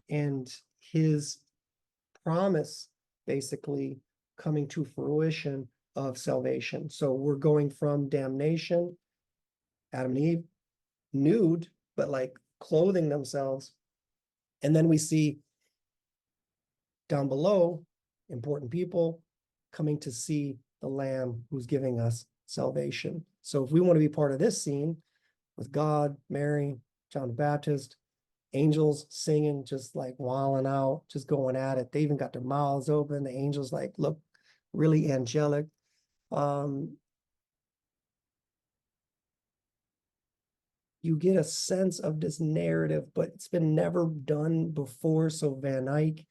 and his promise, basically coming to fruition of salvation. So we're going from damnation, Adam and Eve, nude, but like clothing themselves. And then we see down below, important people coming to see the Lamb who's giving us salvation. So if we want to be part of this scene with God, Mary, John the Baptist, angels singing, just like wilding out, just going at it. They even got their mouths open. The angels like look really angelic. You get a sense of this narrative, but it's been never done before. So Van Eyck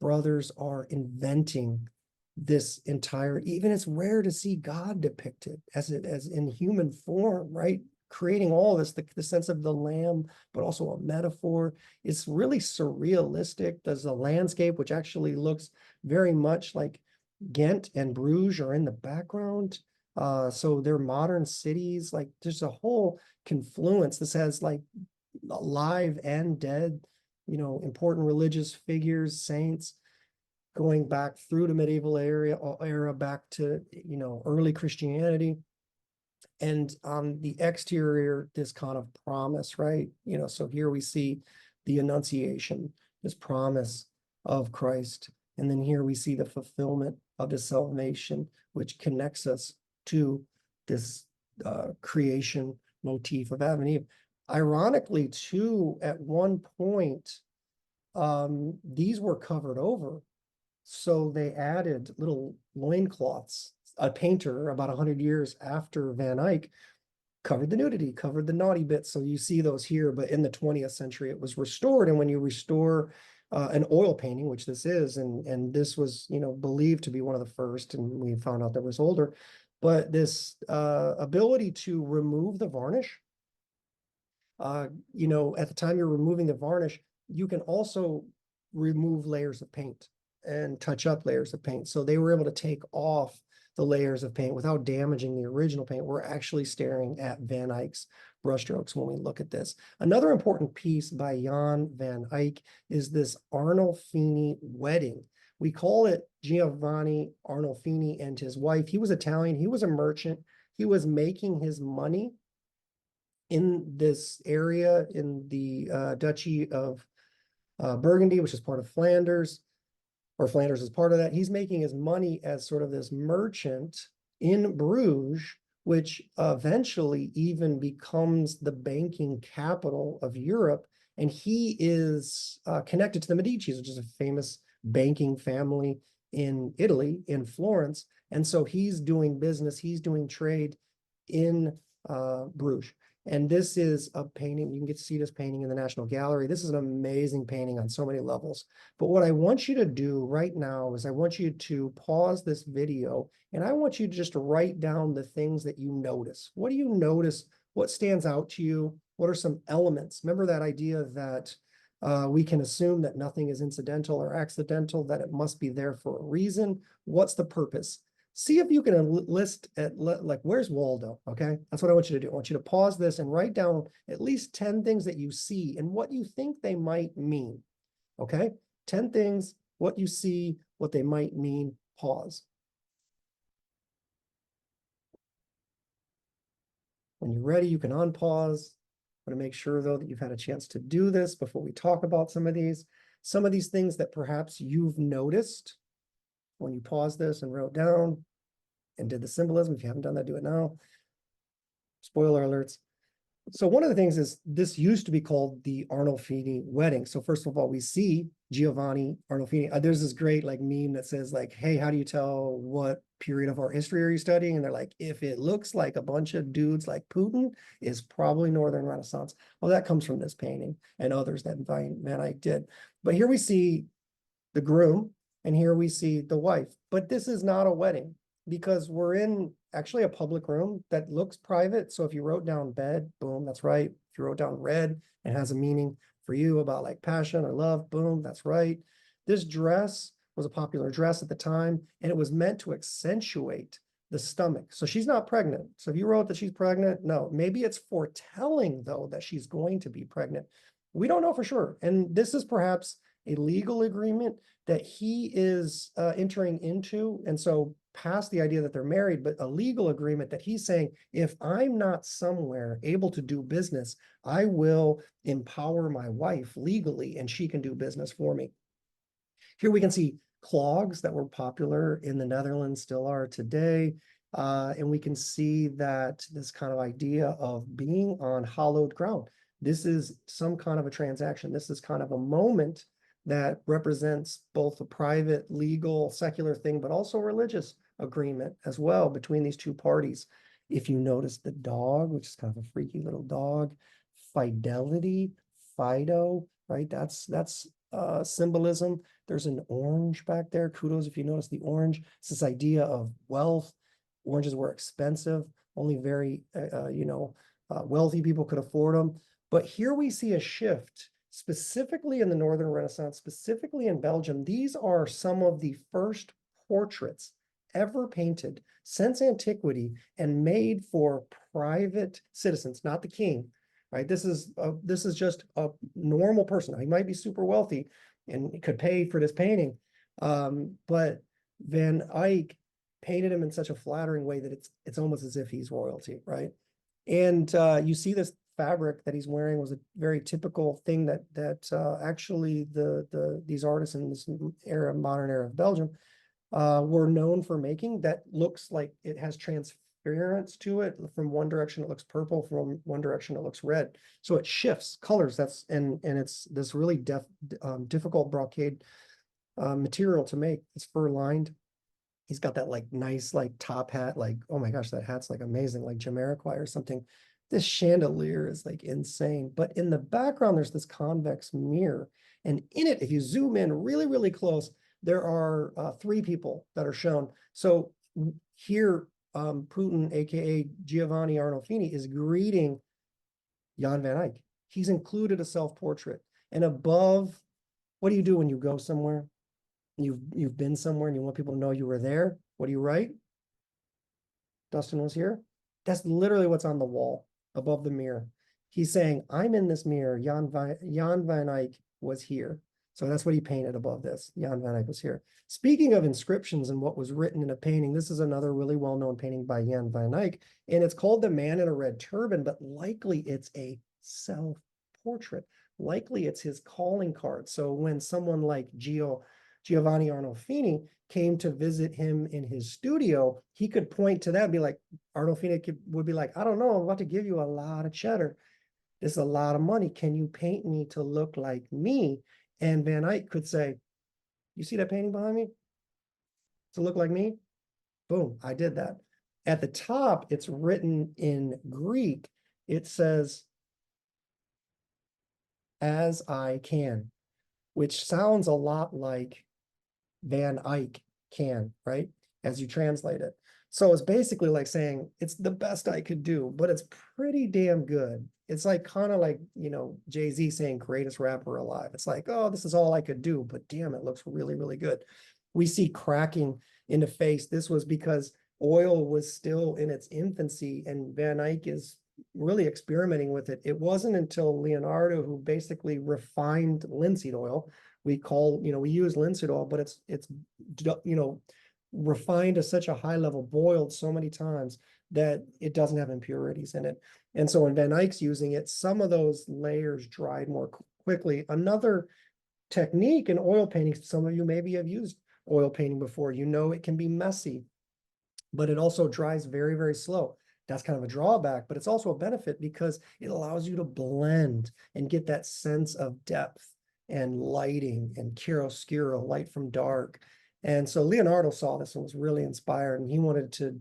brothers are inventing this entire, even it's rare to see God depicted as in human form, right? Creating all this, the sense of the lamb, but also a metaphor. It's really surrealistic. There's a landscape, which actually looks very much like Ghent and Bruges are in the background. So they're modern cities. Like there's a whole confluence. This has like live and dead, important religious figures, saints, going back through the medieval era back to, early Christianity. And on the exterior, this kind of promise, right? So here we see the Annunciation, this promise of Christ. And then here we see the fulfillment of the salvation, which connects us to this creation motif of Adam and Eve. Ironically, too, at one point, these were covered over. So they added little loincloths. A painter about 100 years after Van Eyck covered the nudity, covered the naughty bits. So you see those here, but in the 20th century, it was restored. And when you restore an oil painting, which this is, and this was, believed to be one of the first, and we found out that was older, but this ability to remove the varnish, at the time you're removing the varnish, you can also remove layers of paint and touch up layers of paint. So they were able to take off the layers of paint without damaging the original paint. We're actually staring at Van Eyck's brushstrokes when we look at this. Another important piece by Jan van Eyck is this Arnolfini wedding. We call it Giovanni Arnolfini and his wife. He was Italian. He was a merchant. He was making his money in this area in the Duchy of Burgundy, which is part of Flanders, or Flanders is part of that. He's making his money as sort of this merchant in Bruges, which eventually even becomes the banking capital of Europe. And he is connected to the Medicis, which is a famous banking family in Italy, in Florence. And so he's doing business, he's doing trade in Bruges. And this is a painting, you can get to see this painting in the National Gallery. This is an amazing painting on so many levels. But what I want you to do right now is I want you to pause this video and I want you to just write down the things that you notice. What do you notice? What stands out to you? What are some elements? Remember that idea that we can assume that nothing is incidental or accidental, that it must be there for a reason. What's the purpose? See if you can list like, where's Waldo? Okay, that's what I want you to do. I want you to pause this and write down at least 10 things that you see and what you think they might mean. Okay, 10 things, what you see, what they might mean. Pause. When you're ready, you can unpause. I want to make sure, though, that you've had a chance to do this before we talk about some of these. Some of these things that perhaps you've noticed when you paused this and wrote down and did the symbolism. If you haven't done that, do it now. Spoiler alerts. So one of the things is this used to be called the Arnolfini wedding. So first of all, we see Giovanni Arnolfini. There's this great like meme that says like, hey, how do you tell what period of our history are you studying? And they're like, if it looks like a bunch of dudes like Putin, is probably Northern Renaissance. Well, that comes from this painting and others that Van Eyck did. But here we see the groom and here we see the wife. But this is not a wedding because we're in actually a public room that looks private. So if you wrote down bed, boom, that's right. If you wrote down red, it has a meaning for you about like passion or love, boom, that's right. This dress was a popular dress at the time, and it was meant to accentuate the stomach. So she's not pregnant. So if you wrote that she's pregnant, no, maybe it's foretelling though that she's going to be pregnant. We don't know for sure. And this is perhaps a legal agreement that he is entering into. And so past the idea that they're married, but a legal agreement that he's saying, if I'm not somewhere able to do business, I will empower my wife legally and she can do business for me. Here we can see clogs that were popular in the Netherlands, still are today. And we can see that this kind of idea of being on hallowed ground. This is some kind of a transaction. This is kind of a moment that represents both a private, legal, secular thing, but also religious agreement as well between these two parties. If you notice the dog, which is kind of a freaky little dog, fidelity, Fido, right? That's symbolism. There's an orange back there. Kudos if you notice the orange. It's this idea of wealth. Oranges were expensive. Only very, wealthy people could afford them. But here we see a shift, specifically in the Northern Renaissance, specifically in Belgium. These are some of the first portraits ever painted since antiquity and made for private citizens, not the king, right? This is just a normal person. He might be super wealthy and could pay for this painting, but Van Eyck painted him in such a flattering way that it's almost as if he's royalty, right? And you see this fabric that he's wearing was a very typical thing that actually these artists in this era, modern era of Belgium, were known for making. That looks like it has transference to it. From one direction it looks purple, from one direction it looks red. So it shifts colors. And it's this really difficult brocade material to make. It's fur lined. He's got that like nice like top hat, like, oh my gosh, that hat's like amazing, like Jamiroquai or something. This chandelier is like insane. But in the background, there's this convex mirror. And in it, if you zoom in really, really close, there are three people that are shown. So here, Putin, aka Giovanni Arnolfini, is greeting Jan van Eyck. He's included a self-portrait. And above, what do you do when you go somewhere? You've been somewhere and you want people to know you were there? What do you write? Dustin was here. That's literally what's on the wall above the mirror. He's saying, I'm in this mirror. Jan van Eyck was here. So that's what he painted above this. Jan van Eyck was here. Speaking of inscriptions and what was written in a painting, this is another really well-known painting by Jan van Eyck, and it's called The Man in a Red Turban, but likely it's a self-portrait. Likely it's his calling card. So when someone like Giovanni Arnolfini came to visit him in his studio, he could point to that and be like, Arnolfini would be like, I don't know, I'm about to give you a lot of cheddar. This is a lot of money. Can you paint me to look like me? And Van Eyck could say, you see that painting behind me? To look like me? Boom, I did that. At the top, it's written in Greek. It says, as I can, which sounds a lot like Van Eyck can, right? As you translate it. So it's basically like saying it's the best I could do, but it's pretty damn good. It's like kind of like, you know, Jay-Z saying greatest rapper alive. It's like, oh, this is all I could do, but damn, it looks really, really good. We see cracking in the face. This was because oil was still in its infancy, and Van Eyck is really experimenting with it. It wasn't until Leonardo who basically refined linseed oil. We use linseed oil, but it's refined to such a high level, boiled so many times that it doesn't have impurities in it. And so when Van Eyck's using it, some of those layers dried more quickly. Another technique in oil painting, some of you maybe have used oil painting before, you know it can be messy, but it also dries very, very slow. That's kind of a drawback, but it's also a benefit because it allows you to blend and get that sense of depth and lighting and chiaroscuro, light from dark. And so Leonardo saw this and was really inspired, and he wanted to,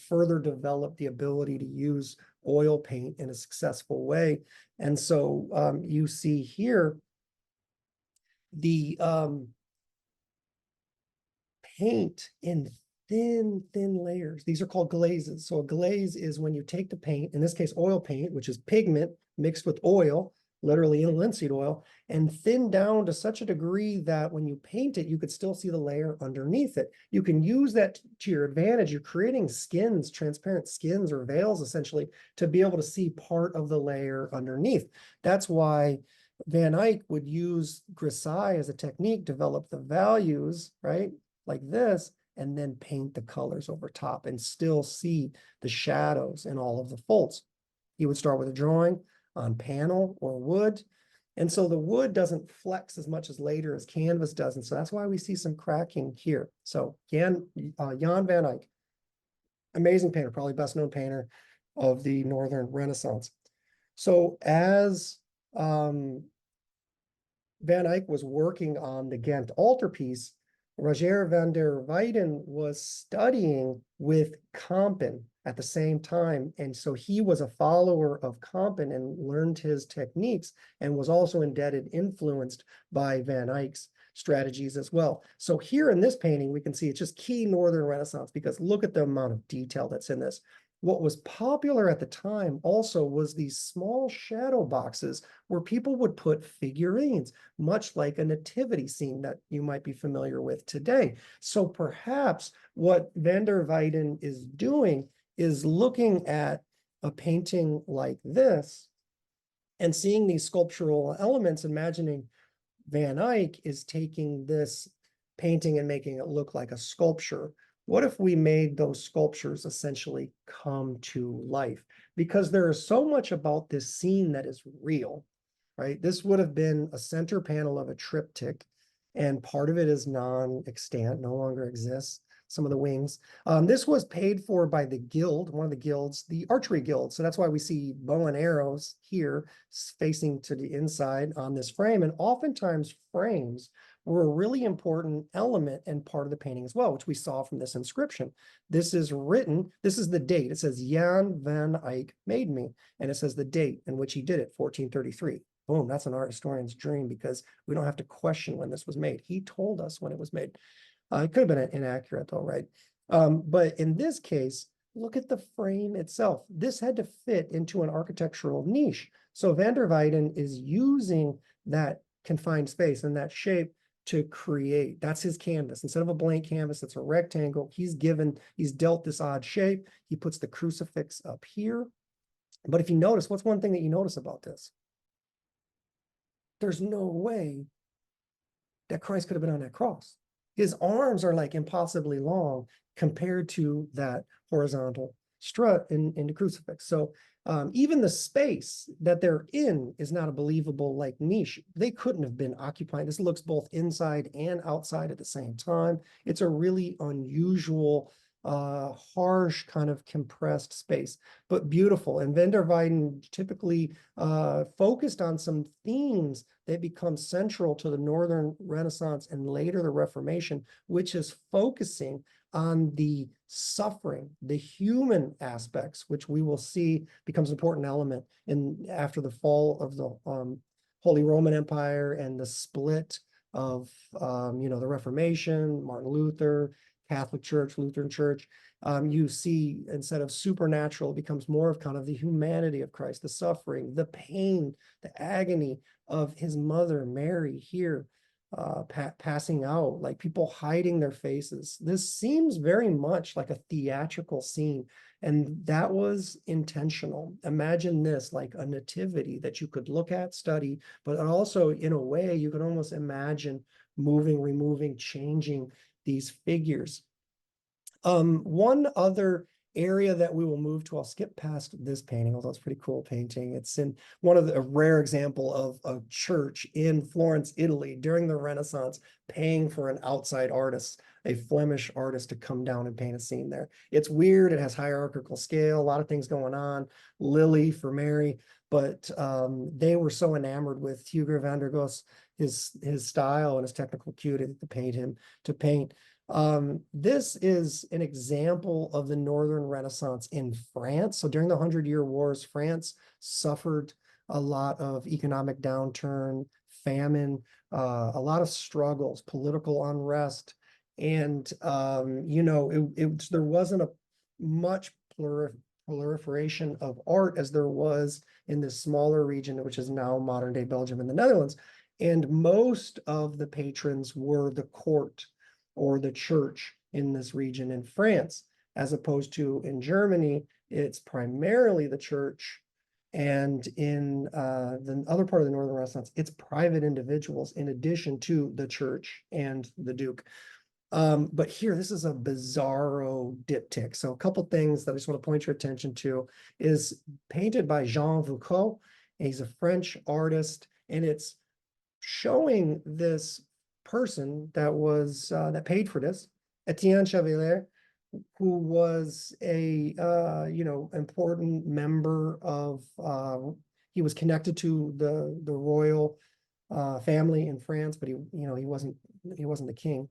further develop the ability to use oil paint in a successful way. And so you see here the paint in thin layers. These are called glazes. So a glaze is when you take the paint, in this case oil paint, which is pigment mixed with oil, literally in linseed oil, and thin down to such a degree that when you paint it, you could still see the layer underneath it. You can use that to your advantage. You're creating skins, transparent skins or veils essentially, to be able to see part of the layer underneath. That's why Van Eyck would use grisaille as a technique, develop the values, right, like this, and then paint the colors over top and still see the shadows in all of the folds. He would start with a drawing on panel or wood. And so the wood doesn't flex as much as later as canvas does. And so that's why we see some cracking here. So Jan van Eyck, amazing painter, probably best known painter of the Northern Renaissance. So as Van Eyck was working on the Ghent altarpiece, Roger van der Weyden was studying with Campen at the same time. And so he was a follower of Campen and learned his techniques and was also influenced by Van Eyck's strategies as well. So here in this painting, we can see it's just key Northern Renaissance because look at the amount of detail that's in this. What was popular at the time also was these small shadow boxes where people would put figurines, much like a nativity scene that you might be familiar with today. So perhaps what van der Weyden is doing is looking at a painting like this and seeing these sculptural elements, imagining Van Eyck is taking this painting and making it look like a sculpture. What if we made those sculptures essentially come to life? Because there is so much about this scene that is real, right? This would have been a center panel of a triptych, and part of it is non-extant, no longer exists, some of the wings. This was paid for by the guild, one of the guilds, the archery guild. So that's why we see bow and arrows here facing to the inside on this frame. And oftentimes frames were a really important element and part of the painting as well, which we saw from this inscription. This is written, this is the date. It says Jan van Eyck made me. And it says the date in which he did it, 1433. Boom, that's an art historian's dream because we don't have to question when this was made. He told us when it was made. It could have been inaccurate though, right? But in this case, look at the frame itself. This had to fit into an architectural niche. So van der Weyden is using that confined space and that shape to create. That's his canvas. Instead of a blank canvas, it's a rectangle. He's dealt this odd shape. He puts the crucifix up here. But if you notice, what's one thing that you notice about this? There's no way that Christ could have been on that cross. His arms are like impossibly long compared to that horizontal strut in the crucifix. So even the space that they're in is not a believable like niche. They couldn't have been occupying. This looks both inside and outside at the same time. It's a really unusual, harsh kind of compressed space, but beautiful. And Van der Weyden typically focused on some themes that become central to the Northern Renaissance and later the Reformation, which is focusing on the suffering, the human aspects, which we will see becomes an important element after the fall of the Holy Roman Empire and the split of the Reformation, Martin Luther, Catholic Church, Lutheran Church. You see, instead of supernatural, it becomes more of kind of the humanity of Christ, the suffering, the pain, the agony of his mother, Mary, here passing out, like people hiding their faces. This seems very much like a theatrical scene, and that was intentional. Imagine this like a nativity that you could look at, study, but also in a way you could almost imagine moving, removing, changing these figures. One other area that we will move to, I'll skip past this painting, although it's a pretty cool painting. It's in a rare example of a church in Florence, Italy during the Renaissance, paying for an outside artist, a Flemish artist, to come down and paint a scene there. It's weird. It has hierarchical scale, a lot of things going on. Lily for Mary, but they were so enamored with Hugo van der Goes, his style and his technical acuity to paint. This is an example of the Northern Renaissance in France. So during the 100-Year Wars, France suffered a lot of economic downturn, famine, a lot of struggles, political unrest. And, there wasn't a much proliferation of art as there was in this smaller region, which is now modern day Belgium and the Netherlands. And most of the patrons were the court or the church in this region in France, as opposed to in Germany, it's primarily the church. And in the other part of the Northern Renaissance, it's private individuals in addition to the church and the Duke. But here, this is a bizarro diptych. So a couple things that I just want to point your attention to is painted by Jean Vauquot. He's a French artist, and it's showing this person that paid for this, Etienne Chevalier, who was a important member of he was connected to the royal family in France, but he wasn't the king.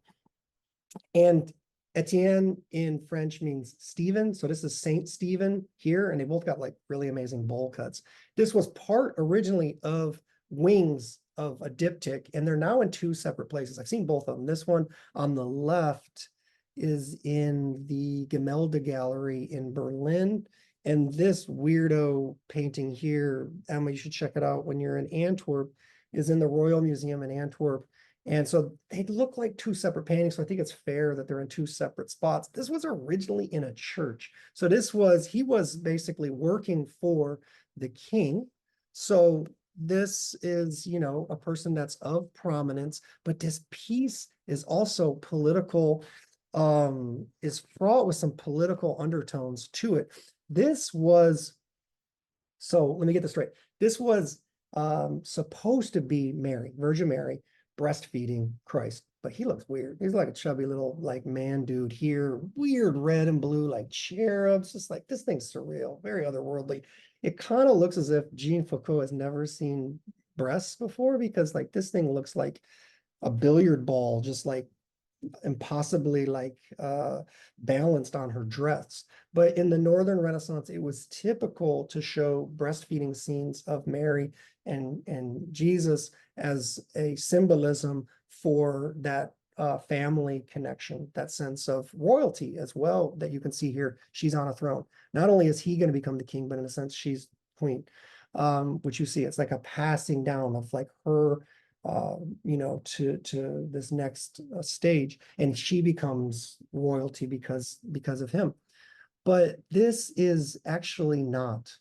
And Etienne in French means Stephen, so this is Saint Stephen here, and they both got like really amazing bowl cuts. This was part originally of wings of a diptych, and they're now in two separate places. I've seen both of them. This one on the left is in the Gemälde Gallery in Berlin, and this weirdo painting here, Emma, you should check it out when you're in Antwerp, is in the Royal Museum in Antwerp. And so they look like two separate paintings, so I think it's fair that they're in two separate spots. This was originally in a church. So he was basically working for the king. So this is, a person that's of prominence, but this piece is also political, is fraught with some political undertones to it. So let me get this straight. This was supposed to be Mary, Virgin Mary, breastfeeding Christ, but he looks weird. He's like a chubby little like man dude here, weird red and blue like cherubs, just like this thing's surreal, very otherworldly. It kind of looks as if Jean Foucault has never seen breasts before, because like this thing looks like a billiard ball, just like impossibly like balanced on her dress. But in the Northern Renaissance, it was typical to show breastfeeding scenes of Mary and Jesus as a symbolism for that family connection, that sense of royalty as well that you can see here. She's on a throne. Not only is he going to become the king, but in a sense, she's queen, which you see, it's like a passing down of like her you know, to this next stage, and she becomes royalty because of him. But this is actually not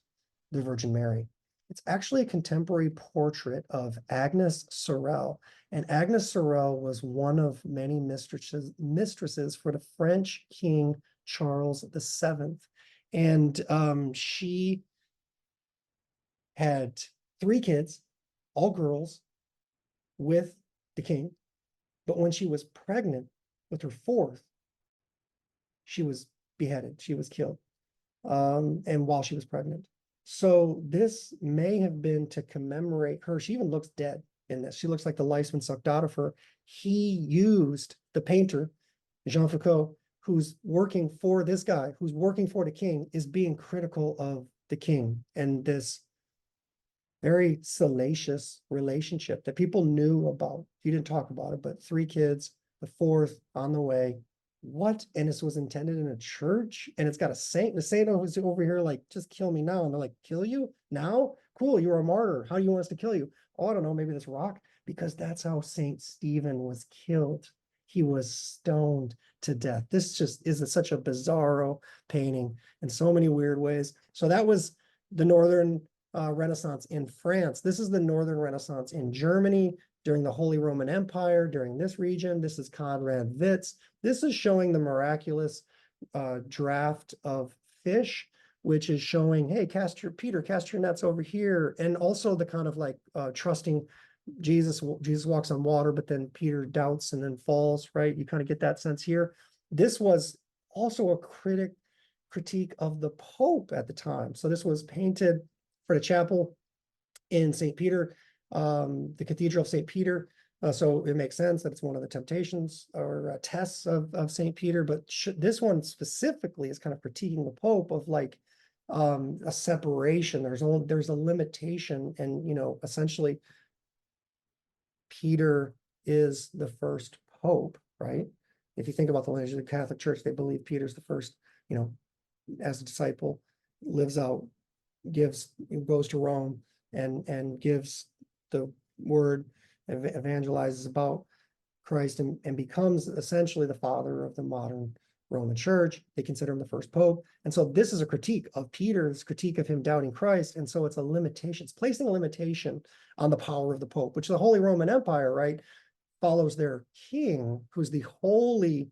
the Virgin Mary. It's actually a contemporary portrait of Agnes Sorel. And Agnes Sorel was one of many mistresses for the French King Charles VII. And she had 3 kids, all girls, with the king. But when she was pregnant with her 4th, she was beheaded. She was killed. And while she was pregnant. So this may have been to commemorate her. She even looks dead in this. She looks like the life's been sucked out of her. He used the painter, Jean Foucault, who's working for this guy, who's working for the king, is being critical of the king and this very salacious relationship that people knew about. He didn't talk about it, but 3 kids, the 4th on the way. What? And this was intended in a church, and it's got a saint. The saint was over here like, just kill me now. And they're like, kill you now? Cool, you're a martyr. How do you want us to kill you? Oh, I don't know, maybe this rock. Because that's how Saint Stephen was killed. He was stoned to death. This just is such a bizarro painting in so many weird ways. So that was the Northern Renaissance in France. This is the Northern Renaissance in Germany during the Holy Roman Empire, during this region. This is Conrad Witz. This is showing the miraculous draft of fish, which is showing, hey, Peter, cast your nets over here. And also the kind of like trusting Jesus walks on water, but then Peter doubts and then falls, right? You kind of get that sense here. This was also a critique of the Pope at the time. So this was painted for the chapel in St. Peter, the Cathedral of St. Peter. So it makes sense that it's one of the temptations or tests of St. Peter, but this one specifically is kind of critiquing the Pope of like a separation. There's a limitation, and you know, essentially Peter is the first Pope, right? If you think about the lineage of the Catholic Church, they believe Peter's the first, you know, as a disciple, lives out, goes to Rome and gives the word, evangelizes about Christ, and becomes essentially the father of the modern Roman Church. They consider him the first Pope. And so this is a critique of Peter's critique of him doubting Christ. And so it's a limitation. It's placing a limitation on the power of the Pope, which the Holy Roman Empire, right, follows their king, who's the holy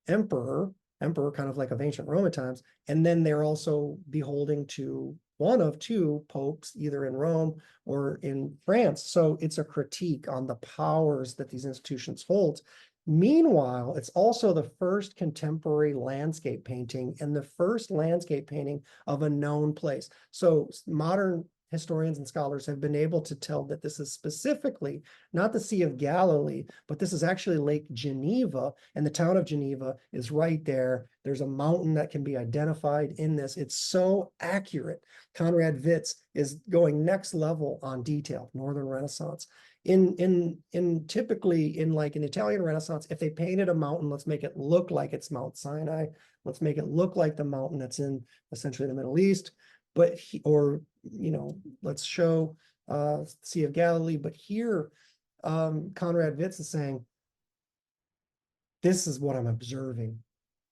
emperor kind of like of ancient Roman times. And then they're also beholding to one of 2 popes, either in Rome or in France. So it's a critique on the powers that these institutions hold. Meanwhile, it's also the first contemporary landscape painting and the first landscape painting of a known place. So modern historians and scholars have been able to tell that this is specifically not the Sea of Galilee, but this is actually Lake Geneva, and the town of Geneva is right there. There's a mountain that can be identified in this. It's so accurate. Conrad Witz is going next level on detail, Northern Renaissance. In typically in like an Italian Renaissance, if they painted a mountain, let's make it look like it's Mount Sinai. Let's make it look like the mountain that's in essentially the Middle East. But or you know, let's show Sea of Galilee. But here, Conrad Witz is saying, this is what I'm observing.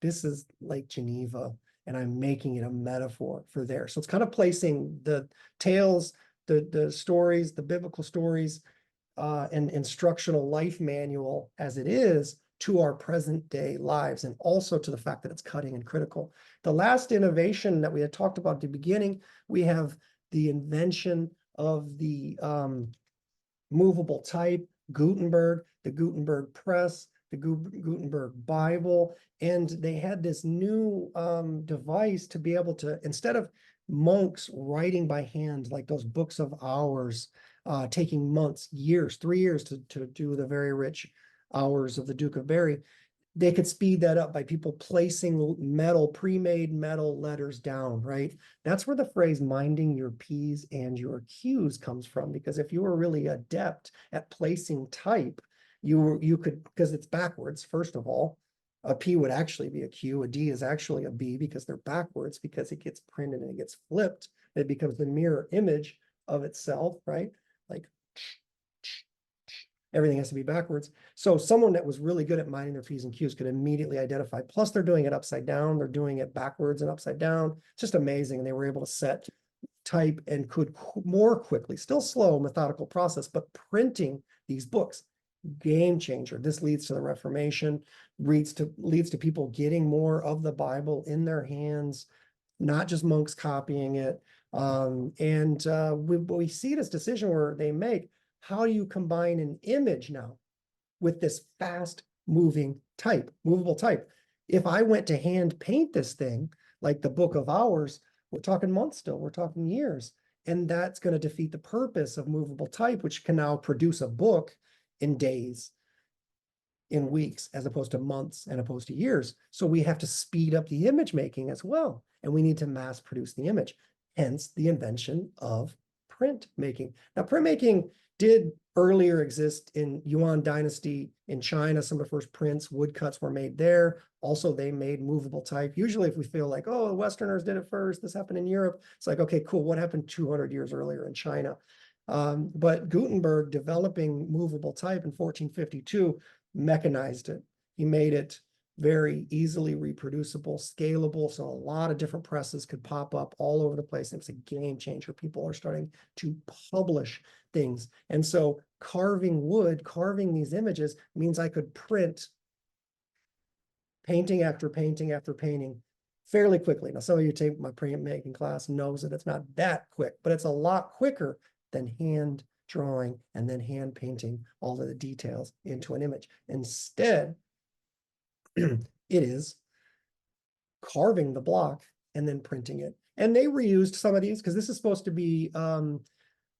This is Lake Geneva, and I'm making it a metaphor for there. So it's kind of placing the tales, the stories, the biblical stories, and instructional life manual as it is to our present day lives, and also to the fact that it's cutting and critical. The last innovation that we had talked about at the beginning, we have the invention of the movable type, Gutenberg, the Gutenberg press, the Gutenberg Bible, and they had this new device to be able to, instead of monks writing by hand, like those books of hours, taking months, years, 3 years to do the very rich hours of the Duke of Berry, they could speed that up by people placing pre-made metal letters down, right? That's where the phrase minding your P's and your Q's comes from, because if you were really adept at placing type, you could, because it's backwards, first of all, a P would actually be a Q, a D is actually a B because they're backwards, because it gets printed and it gets flipped. It becomes the mirror image of itself, right? Like, everything has to be backwards. So someone that was really good at minding their P's and Q's could immediately identify, plus they're doing it upside down, they're doing it backwards and upside down. It's just amazing. And they were able to set type and could more quickly, still slow, methodical process, but printing these books, game changer. This leads to the Reformation, leads to people getting more of the Bible in their hands, not just monks copying it. We see this decision where they make, how do you combine an image now with this fast moving type, movable type? If I went to hand paint this thing, like the Book of Hours, we're talking months still, we're talking years. And that's going to defeat the purpose of movable type, which can now produce a book in days, in weeks, as opposed to months and opposed to years. So we have to speed up the image making as well. And we need to mass produce the image, hence the invention of print making. Now, print making did earlier exist in Yuan Dynasty in China. Some of the first prints, woodcuts were made there. Also, they made movable type. Usually if we feel like, oh, the Westerners did it first, this happened in Europe, it's like, okay, cool, what happened 200 years earlier in China? But Gutenberg, developing movable type in 1452, mechanized it. He made it very easily reproducible, scalable, so a lot of different presses could pop up all over the place. It was a game changer. People are starting to publish things. And so carving wood, carving these images means I could print painting after painting after painting fairly quickly. Now, some of you take my print making class knows that it's not that quick, but it's a lot quicker than hand drawing and then hand painting all of the details into an image. Instead, it is carving the block and then printing it. And they reused some of these because this is supposed to be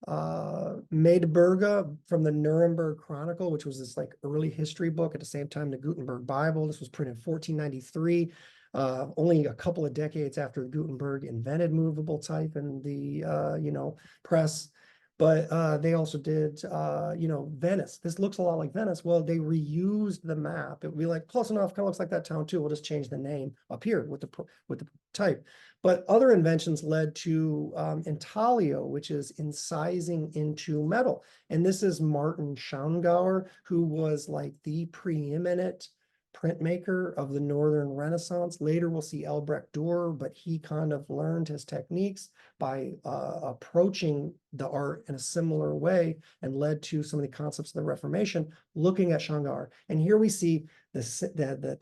Medberga from the Nuremberg Chronicle, which was this like early history book at the same time the Gutenberg Bible. This was printed in 1493, only a couple of decades after Gutenberg invented movable type and the press. But they also did Venice. This looks a lot like Venice. Well, they reused the map. It would be like close enough, kind of looks like that town too. We'll just change the name up here with the type. But other inventions led to intaglio, which is incising into metal. And this is Martin Schongauer, who was like the preeminent printmaker of the Northern Renaissance. Later, we'll see Albrecht Dürer, but he kind of learned his techniques by approaching the art in a similar way and led to some of the concepts of the Reformation, looking at Schongauer. And here we see the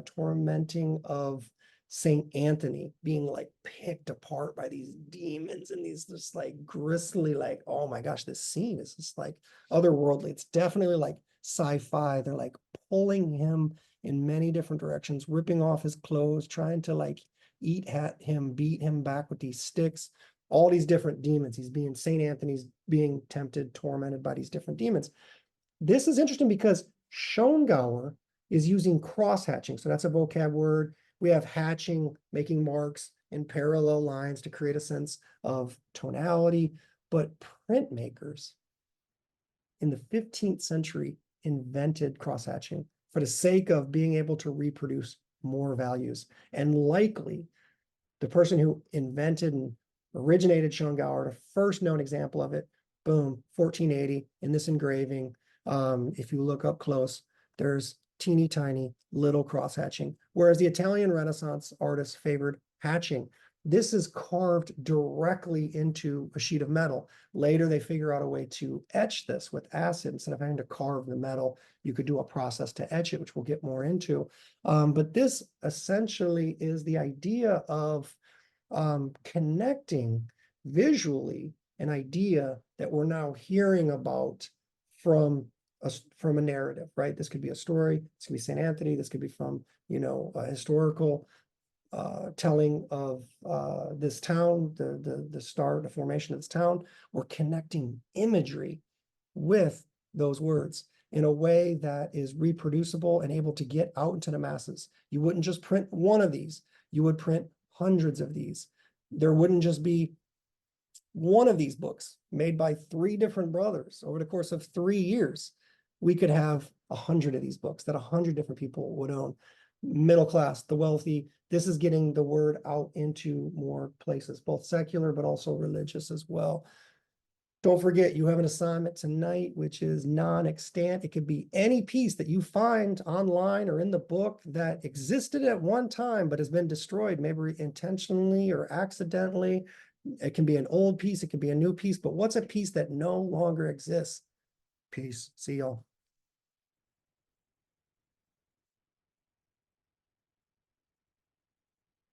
tormenting of Saint Anthony being like picked apart by these demons and these just like grisly, like, oh my gosh, this scene is just like otherworldly. It's definitely like sci-fi. They're like pulling him in many different directions, ripping off his clothes, trying to like eat at him, beat him back with these sticks, all these different demons. Saint Anthony's being tempted, tormented by these different demons. This is interesting because Schongauer is using cross-hatching. So that's a vocab word. We have hatching, making marks in parallel lines to create a sense of tonality. But printmakers in the 15th century invented cross-hatching for the sake of being able to reproduce more values. And likely the person who invented and originated Schongauer, the first known example of it, boom, 1480 in this engraving. If you look up close, there's teeny tiny little cross hatching, whereas the Italian Renaissance artists favored hatching. This is carved directly into a sheet of metal. Later, they figure out a way to etch this with acid. Instead of having to carve the metal, you could do a process to etch it, which we'll get more into. But this essentially is the idea of connecting visually an idea that we're now hearing about from a narrative, right? This could be a story, this could be St. Anthony, this could be from, a historical telling of this town, the start, the formation of this town. We're connecting imagery with those words in a way that is reproducible and able to get out into the masses. You wouldn't just print one of these, you would print hundreds of these. There wouldn't just be one of these books made by 3 different brothers over the course of 3 years. We could have 100 of these books that 100 different people would own. Middle class, the wealthy. This is getting the word out into more places, both secular, but also religious as well. Don't forget, you have an assignment tonight, which is non-extant. It could be any piece that you find online or in the book that existed at one time but has been destroyed, maybe intentionally or accidentally. It can be an old piece, it can be a new piece, but what's a piece that no longer exists? Peace. See y'all.